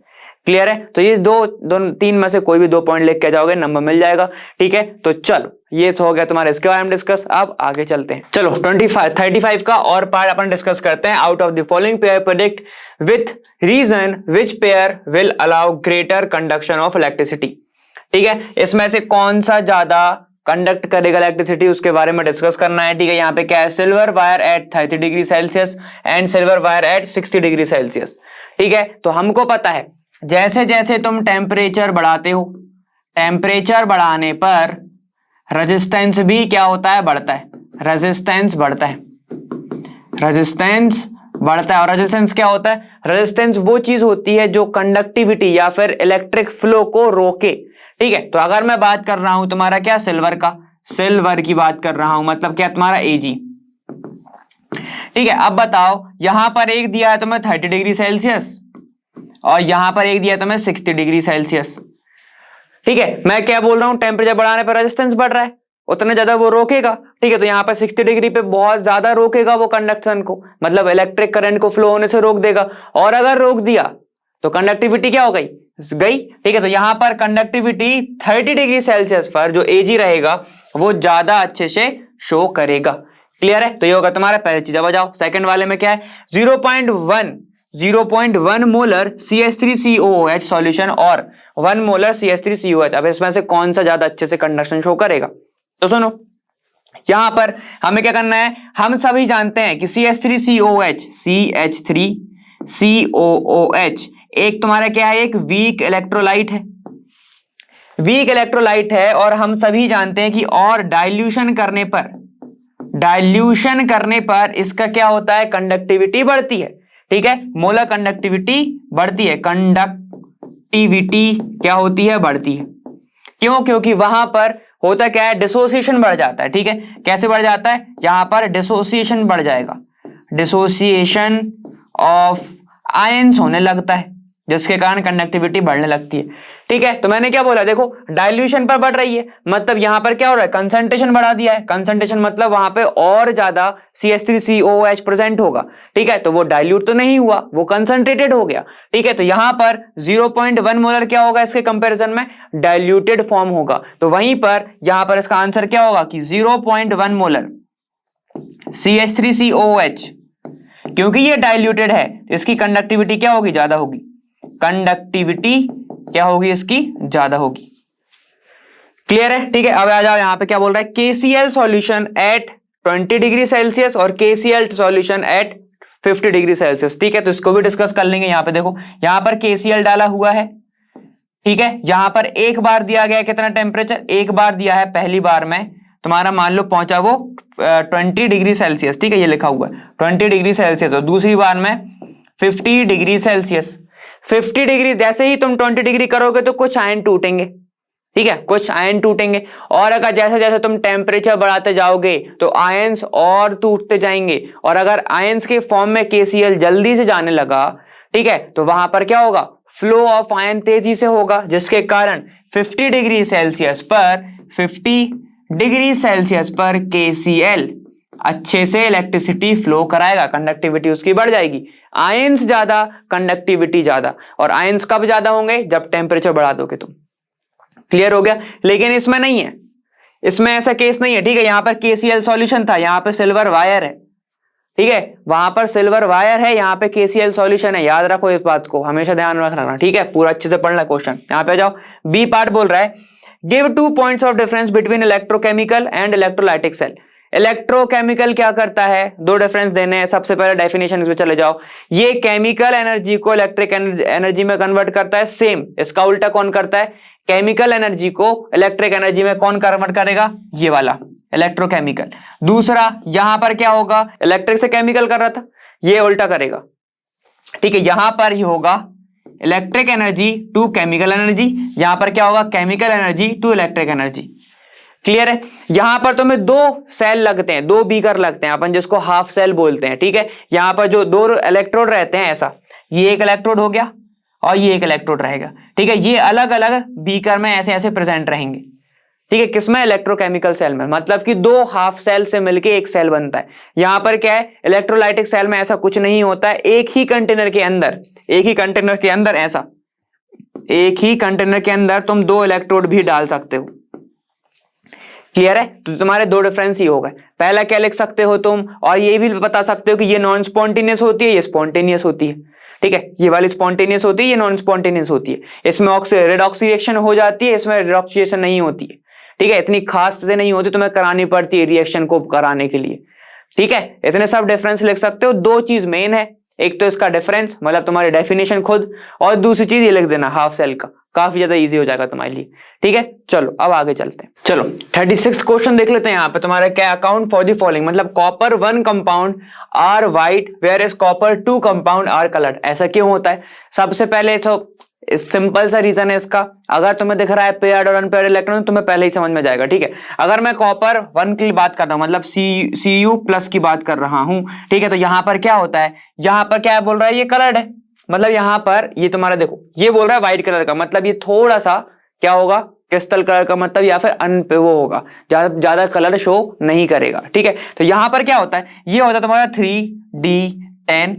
क्लियर है, तो ये 3 में से कोई भी 2 पॉइंट लिख के जाओगे, नंबर मिल जाएगा। ठीक है, तो चलो ये तो हो गया तुम्हारे इसके बारे में डिस्कस। अब आगे चलते हैं, चलो 35 का और पार्ट अपन डिस्कस करते हैं। Out of the following pair predict with reason which pair will allow greater conduction of electricity. ठीक है, इसमें से कौन सा ज्यादा कंडक्ट करेगा इलेक्ट्रिसिटी, उसके बारे में डिस्कस करना है। ठीक है, यहाँ पे क्या है, silver wire eight 30 degree Celsius and silver wire eight 60 degree Celsius. ठीक है, तो हमको पता है जैसे जैसे तुम टेम्परेचर बढ़ाते हो, टेम्परेचर बढ़ाने पर रेजिस्टेंस भी क्या होता है, बढ़ता है, रेजिस्टेंस बढ़ता है। और रेजिस्टेंस क्या होता है, रेजिस्टेंस वो चीज होती है जो कंडक्टिविटी या फिर इलेक्ट्रिक फ्लो को रोके। ठीक है, तो अगर मैं बात कर रहा हूं तुम्हारा क्या, सिल्वर की बात कर रहा हूं, मतलब क्या तुम्हारा Ag। ठीक है, अब बताओ, यहां पर एक दिया है तुम्हें 30 डिग्री सेल्सियस और यहां पर एक दिया तुम्हें 60 डिग्री सेल्सियस। ठीक है, मैं क्या बोल रहा हूं, टेम्परेचर बढ़ाने पर रेजिस्टेंस बढ़ रहा है, उतना ज्यादा वो रोकेगा। ठीक है, तो यहां पर 60 डिग्री पे बहुत ज्यादा रोकेगा वो कंडक्शन को, मतलब इलेक्ट्रिक करंट को फ्लो होने से रोक देगा। और अगर रोक दिया तो कंडक्टिविटी क्या हो गई। ठीक है, तो यहां पर कंडक्टिविटी 30 डिग्री सेल्सियस पर जो Ag रहेगा वो ज्यादा अच्छे से शो करेगा। क्लियर है, तो ये होगा तुम्हारा पहली चीज। अब जाओ सेकंड वाले में क्या है, 0.1 0.1 मोलर CH3COOH सॉल्यूशन और 1 मोलर CH3COH। अब इसमें से कौन सा ज्यादा अच्छे से कंडक्शन शो करेगा? तो सुनो, यहां पर हमें क्या करना है, हम सभी जानते हैं कि CH3COH एक तुम्हारा क्या है, एक वीक इलेक्ट्रोलाइट है, वीक इलेक्ट्रोलाइट है। और हम सभी जानते हैं कि और डाइल्यूशन करने पर इसका क्या होता है, कंडक्टिविटी बढ़ती है। ठीक है, मोलर कंडक्टिविटी बढ़ती है, कंडक्टिविटी क्या होती है, बढ़ती है। क्यों? क्योंकि वहां पर होता क्या है, डिसोसिएशन बढ़ जाता है। ठीक है, कैसे बढ़ जाता है, यहां पर डिसोसिएशन बढ़ जाएगा, डिसोसिएशन ऑफ आयंस होने लगता है, जिसके कारण कंडक्टिविटी बढ़ने लगती है। ठीक है, तो मैंने क्या बोला, देखो डाइल्यूशन पर बढ़ रही है, मतलब यहां पर क्या हो रहा है, कंसंट्रेशन बढ़ा दिया है। कंसंट्रेशन मतलब वहां पे और ज्यादा CH3COOH प्रेजेंट होगा। ठीक है, तो वो डाइल्यूट तो नहीं हुआ, वो कंसंट्रेटेड हो गया। ठीक है, तो यहां पर 0.1 मोलर क्या होगा, इसके कंपैरिजन में डाइल्यूटेड फॉर्म होगा। तो वहीं पर यहां पर इसका आंसर क्या होगा कि 0.1 मोलर CH3COOH, क्योंकि ये डाइल्यूटेड है, इसकी कंडक्टिविटी क्या होगी, ज्यादा होगी, कंडक्टिविटी क्या होगी, इसकी ज्यादा होगी। क्लियर है? ठीक है, अब आ जाओ, यहां पे क्या बोल रहा है, KCl solution at 20 degree Celsius और KCl solution at 50 degree Celsius. ठीक है, तो इसको भी डिस्कस कर लेंगे। यहां पे देखो, यहां पर KCl डाला हुआ है। ठीक है, यहां पर एक बार दिया गया कितना टेम्परेचर, एक बार दिया है, पहली बार में तुम्हारा मान लो पहुंचा वो 20 डिग्री सेल्सियस। ठीक है, ये लिखा हुआ है 20 डिग्री सेल्सियस, और दूसरी बार में 50 डिग्री सेल्सियस। 50 डिग्री जैसे ही तुम 20 डिग्री करोगे तो कुछ आयन टूटेंगे। ठीक है, कुछ आयन टूटेंगे, और अगर जैसे जैसे तुम टेम्परेचर बढ़ाते जाओगे तो आयंस और टूटते जाएंगे। और अगर आयंस के फॉर्म में KCl जल्दी से जाने लगा, ठीक है, तो वहां पर क्या होगा, फ्लो ऑफ आयन तेजी से होगा, जिसके कारण 50 डिग्री सेल्सियस पर KCl अच्छे से इलेक्ट्रिसिटी फ्लो कराएगा, कंडक्टिविटी उसकी बढ़ जाएगी। आयंस ज्यादा, कंडक्टिविटी ज्यादा, और आयंस कब ज्यादा होंगे, जब टेम्परेचर बढ़ा दोगे तुम। क्लियर हो गया? लेकिन इसमें नहीं है, इसमें ऐसा केस नहीं है। ठीक है, यहां पर KCl सॉल्यूशन था, यहां पे सिल्वर वायर है। ठीक है, वहां पर सिल्वर वायर है, यहां पे KCl सॉल्यूशन है। याद रखो इस बात को, हमेशा ध्यान रखना। ठीक है, पूरा अच्छे से पढ़ना क्वेश्चन। यहां पे जाओ, बी पार्ट बोल रहा है, give 2 points of difference between electrochemical and electrolytic cell. Electrochemical क्या करता है, दो डिफरेंस देने हैं। सबसे पहले डेफिनेशन पे चले जाओ, ये केमिकल एनर्जी को इलेक्ट्रिक एनर्जी में कन्वर्ट करता है। सेम इसका उल्टा कौन करता है, केमिकल एनर्जी को इलेक्ट्रिक एनर्जी में कौन कन्वर्ट करेगा, ये वाला इलेक्ट्रोकेमिकल। दूसरा, यहां पर क्या होगा, इलेक्ट्रिक से केमिकल कर रहा था, ये उल्टा करेगा। ठीक है, यहां पर ही होगा electric energy to chemical energy, यहां पर क्या होगा, chemical energy to electric energy. Clear है? यहां पर तुम्हें दो सेल लगते हैं, दो बीकर लगते हैं, अपन जिसको हाफ सेल बोलते हैं। ठीक है, यहां पर जो दो इलेक्ट्रोड रहते हैं, ऐसा ये एक इलेक्ट्रोड हो गया और ये एक इलेक्ट्रोड रहेगा। ठीक है, ये अलग अलग बीकर में ऐसे ऐसे प्रेजेंट रहेंगे। ठीक है, किसमें, इलेक्ट्रोकेमिकल सेल में, मतलब कि दो हाफ सेल से मिलके एक सेल बनता है। यहां पर क्या है, इलेक्ट्रोलाइटिक सेल में ऐसा कुछ नहीं होता है। एक ही कंटेनर के अंदर ऐसा, एक ही कंटेनर के अंदर तुम दो इलेक्ट्रोड भी डाल सकते हो। क्लियर है? तो तुम्हारे दो डिफरेंस ही हो गए। पहला क्या लिख सकते हो तुम, और ये भी बता सकते हो कि ये नॉन स्पॉन्टेनियस होती है, ये स्पॉन्टेनियस होती है। ठीक है, ये वाली स्पॉन्टेनियस होती है, ये नॉन स्पॉन्टेनियस होती है। इसमें रेडॉक्स रिएक्शन हो जाती है, इसमें रेडॉक्स रिएक्शन नहीं होती है। ठीक है, इतनी खास से नहीं होती, तुम्हें करानी पड़ती है रिएक्शन को कराने के लिए। ठीक है, इतने सब डिफरेंस लिख सकते हो। दो चीज मेन है, एक तो इसका डिफरेंस मतलब तुम्हारी डेफिनेशन खुद, और दूसरी चीज ये लिख देना हाफ सेल का, काफी ज्यादा इजी हो जाएगा तुम्हारे लिए। ठीक है, चलो अब आगे चलते हैं। चलो 36 क्वेश्चन देख लेते हैं। यहाँ पे तुम्हारा क्या, अकाउंट फॉर द फॉलोइंग, मतलब copper 1 compound are white where is copper 2 compound are coloured. ऐसा क्यों होता है? सबसे पहले सिंपल सा रीजन है इसका, अगर तुम्हें दिख रहा है पेयर्ड और अनपेयर्ड इलेक्ट्रॉन, तुम्हें पहले ही समझ में जाएगा। ठीक है, अगर मैं कॉपर 1 की बात कर रहा हूं, मतलब Cu+ की बात कर रहा हूं, ठीक है, तो यहां पर क्या होता है, यहां पर क्या बोल रहा है, ये कलर्ड है, मतलब यहां पर ये तुम्हारा देखो, ये बोल रहा है व्हाइट कलर का, मतलब ये थोड़ा सा क्या होगा, क्रिस्टल कलर का, मतलब या फिर वो होगा, ज्यादा कलर शो नहीं करेगा। ठीक है, तो यहां पर क्या होता है, ये होता है तुम्हारा 3D10,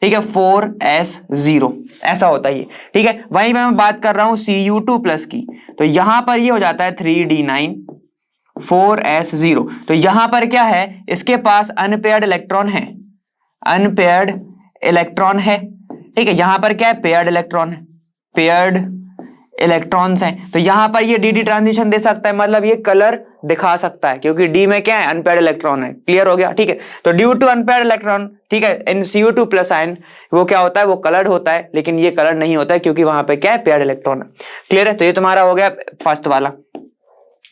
ठीक है, 4S0, ऐसा होता है ये। ठीक है, वहीं पे मैं बात कर रहा हूं Cu2+ की, तो यहां पर ये हो जाता है 3D9, 4S0। तो यहां पर क्या है, इसके पास अनपेयर्ड इलेक्ट्रॉन है, अनपेयर्ड इलेक्ट्रॉन है। ठीक है, यहां पर क्या है, पेयर्ड इलेक्ट्रॉन है, पेयर्ड इलेक्ट्रॉन्स हैं, तो यहां पर ये डी ट्रांजिशन दे सकता है, मतलब ये कलर दिखा सकता है, क्योंकि डी में क्या है, अनपेयर्ड इलेक्ट्रॉन है। क्लियर हो गया, ठीक है। तो ड्यू टू अनपेयर्ड इलेक्ट्रॉन, ठीक है, इन CO2 प्लस आयन वो क्या होता है, वो कलर्ड होता है, लेकिन ये कलर नहीं होता है क्योंकि वहां पे क्या है, पेयर्ड इलेक्ट्रॉन है। क्लियर है, तो ये तुम्हारा हो गया फर्स्ट वाला।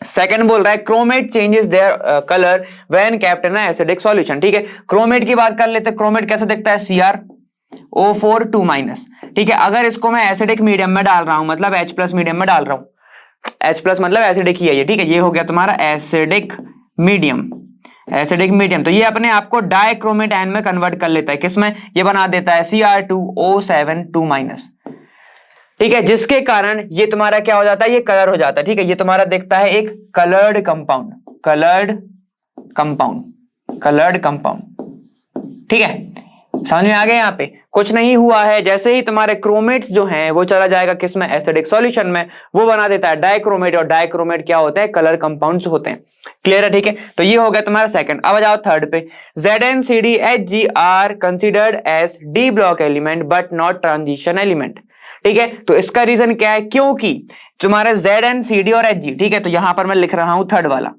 सेकंड बोल रहा है chromate changes their colour when kept in acidic solution. ठीक है, क्रोमेट की बात कर लेते हैं। क्रोमेट कैसे दिखता है, CrO4 2-। ठीक है, अगर इसको मैं एसिडिक मीडियम में डाल रहा हूं, मतलब H+ मीडियम में डाल रहा हूं, H+ मतलब एसिडिक ही है ये। ठीक है, ये हो गया तुम्हारा एसिडिक मीडियम, एसिडिक मीडियम। तो ये अपने आप को डाइक्रोमेट आयन में कन्वर्ट कर लेता है, किसमें, ये बना देता है Cr2O7 2-। ठीक है, जिसके कारण ये तुम्हारा क्या हो जाता है, ये कलर हो जाता है। ठीक है, ये तुम्हारा दिखता है एक coloured compound, coloured compound, coloured compound. ठीक है, समझ में आ गया। यहाँ पे कुछ नहीं हुआ है, जैसे ही तुम्हारे क्रोमेट्स जो हैं वो चला जाएगा किसमें, एसिडिक सॉल्यूशन में, वो बना देता है डाइक्रोमेट, और डाइक्रोमेट क्या होते हैं, कलर कंपाउंड्स होते हैं। क्लियर है, ठीक है। तो ये हो गया तुम्हारा सेकंड। अब आ जाओ थर्ड पे, ZnCdHg are considered as d block element but not transition element. ठीक है, तो इसका रीजन क्या है, क्योंकि तुम्हारे ZnCd और Hg, ठीक है, तो यहां पर मैं लिख रहा हूं थर्ड वाला,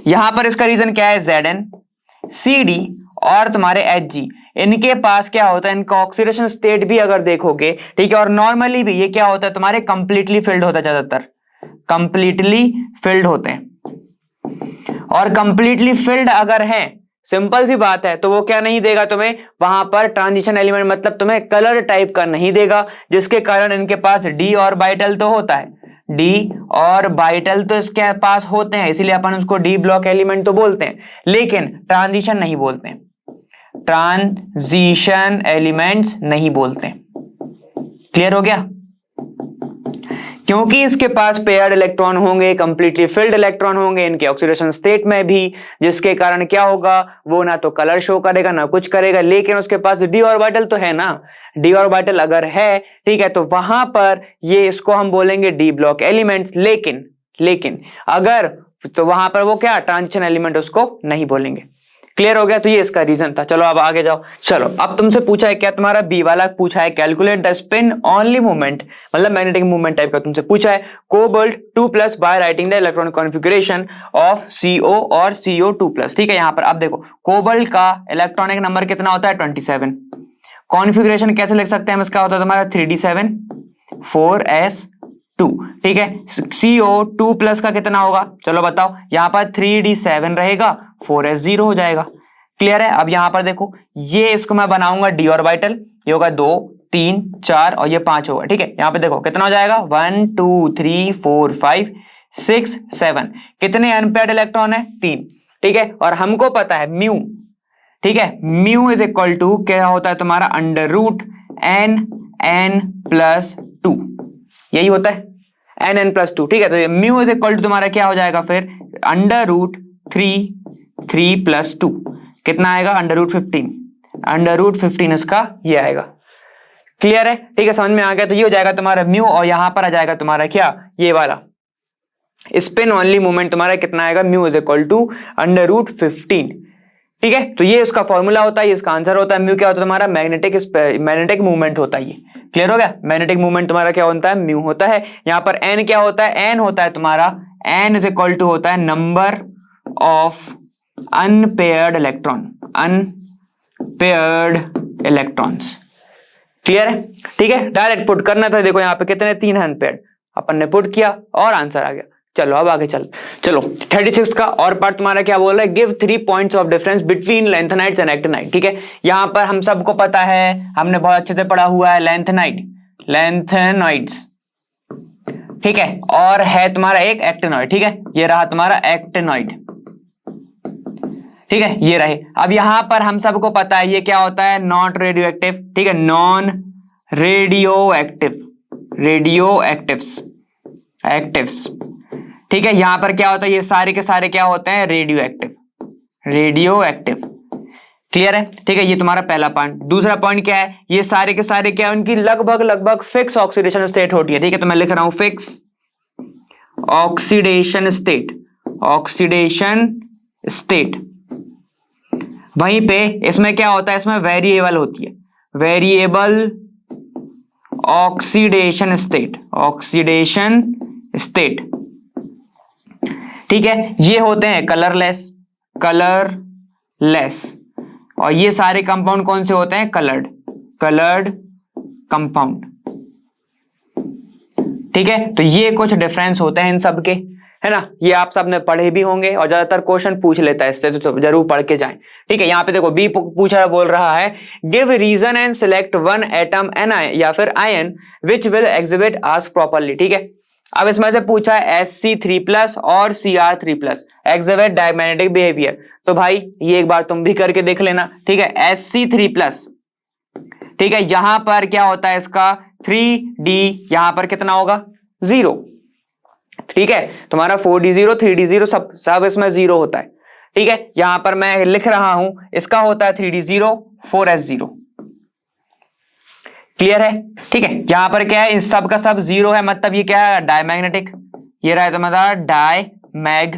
यहां पर इसका रीजन क्या है, ZnCd और तुम्हारे Hg, इनके पास क्या होता है, इनका ऑक्सीडेशन स्टेट भी अगर देखोगे, ठीक है, और नॉर्मली भी ये क्या होता है तुम्हारे कंप्लीटली फिल्ड होता है, ज्यादातर कंप्लीटली फिल्ड होते हैं। और कंप्लीटली फिल्ड अगर है, सिंपल सी बात है, तो वो क्या नहीं देगा तुम्हें वहां पर ट्रांजिशन एलिमेंट, मतलब तुम्हें कलर टाइप का नहीं देगा, जिसके कारण इनके पास डी ऑर्बिटल तो होता है, डी ऑर्बिटल तो इसके पास होते हैं, इसीलिए अपन उसको डी ब्लॉक एलिमेंट तो बोलते हैं, लेकिन ट्रांजिशन नहीं बोलते हैं, ट्रांजिशन एलिमेंट्स नहीं बोलते हैं। क्लियर हो गया, क्योंकि इसके पास पेयर्ड इलेक्ट्रॉन होंगे, कंप्लीटली फिल्ड इलेक्ट्रॉन होंगे इनके ऑक्सीडेशन स्टेट में भी, जिसके कारण क्या होगा, वो ना तो कलर शो करेगा ना कुछ करेगा, लेकिन उसके पास डी ऑर्बिटल तो है ना, डी ऑर्बिटल अगर है, ठीक है, तो वहां पर ये इसको हम बोलेंगे डी ब्लॉक एलिमेंट्स, लेकिन अगर तो वहां पर वो क्या, ट्रांजिशन एलिमेंट उसको नहीं बोलेंगे। क्लियर हो गया, तो ये इसका रीजन था। चलो अब आगे जाओ। चलो अब तुमसे पूछा है क्या, तुम्हारा बी वाला पूछा है calculate the spin only movement, मतलब मैग्नेटिक मूवमेंट टाइप का तुमसे पूछा है, cobalt 2+ by writing the electronic configuration of CO और CO2+। ठीक है, यहां पर अब देखो कोबाल्ट का इलेक्ट्रॉनिक नंबर कितना होता है, 27। कॉन्फ़िगरेशन कैसे लिख सकते हैं हम, इसका होता है तुम्हारा 3d7 4s2। ठीक है, CO2+ का कितना होगा, चलो बताओ, यहां पर 3d7 रहेगा, 4s0 हो जाएगा। क्लियर है, अब यहां पर देखो, ये इसको मैं बनाऊंगा डी ऑर्बिटल, ये होगा 2 3 4 और ये 5 होगा। ठीक है, यहां पे देखो कितना हो जाएगा, 1 2 3 4 5 6 7, कितने अनपेयर्ड इलेक्ट्रॉन है, 3। ठीक है, और हमको पता है म्यू, ठीक है, म्यू इज इक्वल टू क्या होता है तुम्हारा, √n+2, यही होता है n+2। ठीक है, तो ये म्यू इज इक्वल टू तुम्हारा क्या हो जाएगा फिर, √3 कितना आएगा, √15 इसका ये आएगा। क्लियर है, ठीक है, समझ में आ गया। तो ये हो जाएगा तुम्हारा म्यू, और यहां पर आ जाएगा तुम्हारा क्या, ये वाला स्पिन ओनली मूवमेंट तुम्हारा कितना आएगा, म्यू इज इक्वल टू √15। ठीक है, तो ये उसका फॉर्मूला होता है, ये इसका आंसर होता है। म्यू क्या होता है तुम्हारा, मैग्नेटिक मूवमेंट होता है ये। क्लियर हो गया, मैग्नेटिक मूवमेंट तुम्हारा क्या होता है, म्यू होता है। यहां पर एन क्या होता है, एन होता है तुम्हारा, एन इज इक्वल टू होता है number of unpaired electrons. Clear है, ठीक है, डायरेक्ट पुट करना था। देखो यहाँ पे कितने, 3 अनपेयर्ड, अपन ने पुट किया और आंसर आ गया। चलो अब आगे चलो 36 का और पार्ट तुम्हारा क्या बोल रहा है, give 3 points of difference between lanthanides and actinide. ठीक है, यहां पर हम सबको पता है, हमने बहुत अच्छे से पढ़ा हुआ है, लैंथेनाइड्स, ठीक है, और है तुम्हारा एक एक्टिनॉइड। ठीक है, ये रहा तुम्हारा एक्टिनॉइड। ठीक है, ये रहे। अब यहां पर हम सबको पता है ये क्या होता है, नॉट रेडियो एक्टिव। ठीक है, नॉन रेडियो एक्टिव्स। ठीक है, यहां पर क्या होता है, ये सारे के सारे क्या होते हैं, रेडियो एक्टिव। क्लियर है, ठीक है, ये तुम्हारा पहला पॉइंट। दूसरा पॉइंट क्या है, ये सारे के सारे क्या है, उनकी लगभग फिक्स ऑक्सीडेशन स्टेट होती है। ठीक है, तो मैं लिख रहा हूं फिक्स ऑक्सीडेशन स्टेट। वहीं पे इसमें क्या होता है, इसमें वेरिएबल होती है, variable oxidation state, oxidation state, ठीक है। ये होते हैं कलरलेस, कलरलेस, और ये सारे कंपाउंड कौन से होते हैं? कलर्ड, कलर्ड कंपाउंड, ठीक है। तो ये कुछ डिफरेंस होते हैं इन सब के, है ना। ये आप सबने पढ़े भी होंगे और ज्यादातर क्वेश्चन पूछ लेता है इससे, तो जरूर पढ़ के जाएं, ठीक है। यहाँ पे देखो बी पूछा बोल रहा है give reason and select one atom an या फिर ion which will exhibit ask properly, ठीक है। अब इसमें से पूछा है Sc3+ और Cr3+ एग्जिबिट डायमैग्नेटिक बिहेवियर, तो भाई ये एक बार तुम भी करके देख लेना, ठीक है। Sc3+, ठीक है, यहां पर क्या होता है इसका 3D, यहां पर कितना होगा 0, ठीक है। तुम्हारा 4D0 3D0 सब इसमें 0 होता है, ठीक है। यहां पर मैं लिख रहा हूं इसका होता है 3D0 4S0, क्लियर है, ठीक है। यहां पर क्या है, इस सब का सब 0 है, मतलब ये क्या है डायमैग्नेटिक, ये रहा है तुम्हारा डायमैग्नेटिक,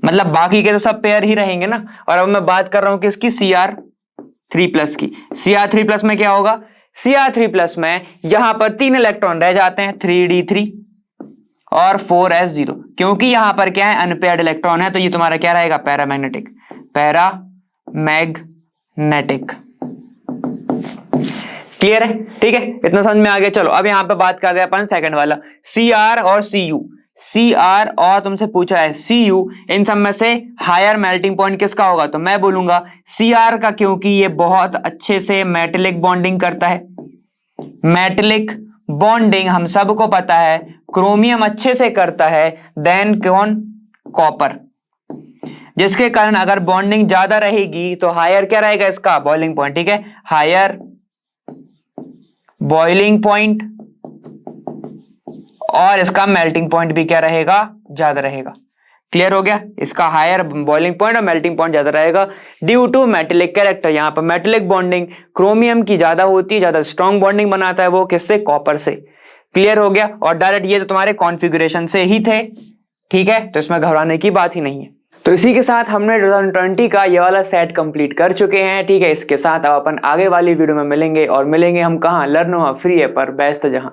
मतलब बाकी के तो सब पेयर ही रहेंगे ना। और अब मैं बात कर रहा हूं किसकी, Cr3+ की। Cr3+ में क्या होगा, Cr3+ में यहां पर 3 इलेक्ट्रॉन रह जाते हैं 3D3 और 4S0, क्योंकि यहां पर क्या है अनपेयर्ड इलेक्ट्रॉन है, तो ये तुम्हारा क्या रहेगा पैरामैग्नेटिक, पैरामैग्नेटिक, क्लियर है, ठीक है। इतना समझ में आ गया। चलो अब यहां पे बात कर रहे हैं अपन सेकंड वाला Cr और Cu, Cr और तुमसे पूछा है Cu, इन सब में से हायर मेल्टिंग पॉइंट किसका होगा, तो मैं बोलूंगा Cr का, क्योंकि ये बहुत अच्छे से मेटेलिक बॉन्डिंग करता है। मेटेलिक बॉन्डिंग हम सबको पता है क्रोमियम अच्छे से करता है, देन कौन, कॉपर, जिसके कारण अगर बॉन्डिंग ज्यादा रहेगी तो हायर क्या रहेगा इसका बॉइलिंग पॉइंट, ठीक है, हायर बॉइलिंग पॉइंट, और इसका मेल्टिंग पॉइंट भी क्या रहेगा, ज्यादा रहेगा। क्लियर हो गया, इसका हायर बॉइलिंग पॉइंट और मेल्टिंग पॉइंट ज्यादा रहेगा ड्यू टू मेटेलिक कैरेक्टर। यहां पर मेटेलिक बॉन्डिंग क्रोमियम की ज्यादा होती है, ज्यादा स्ट्रॉन्ग बॉन्डिंग बनाता है वो किससे, कॉपर से। क्लियर हो गया। और डायरेक्ट ये तो तुम्हारे कॉन्फ़िगरेशन से ही थे, ठीक है, तो इसमें घबराने की बात ही नहीं है। तो इसी के साथ हमने 2020 का ये वाला सेट कंप्लीट कर चुके हैं, ठीक है। इसके साथ अब अपन आगे वाली वीडियो में मिलेंगे, और मिलेंगे हम कहाँ, लर्नो फ्री है पर बेस्ट जहां।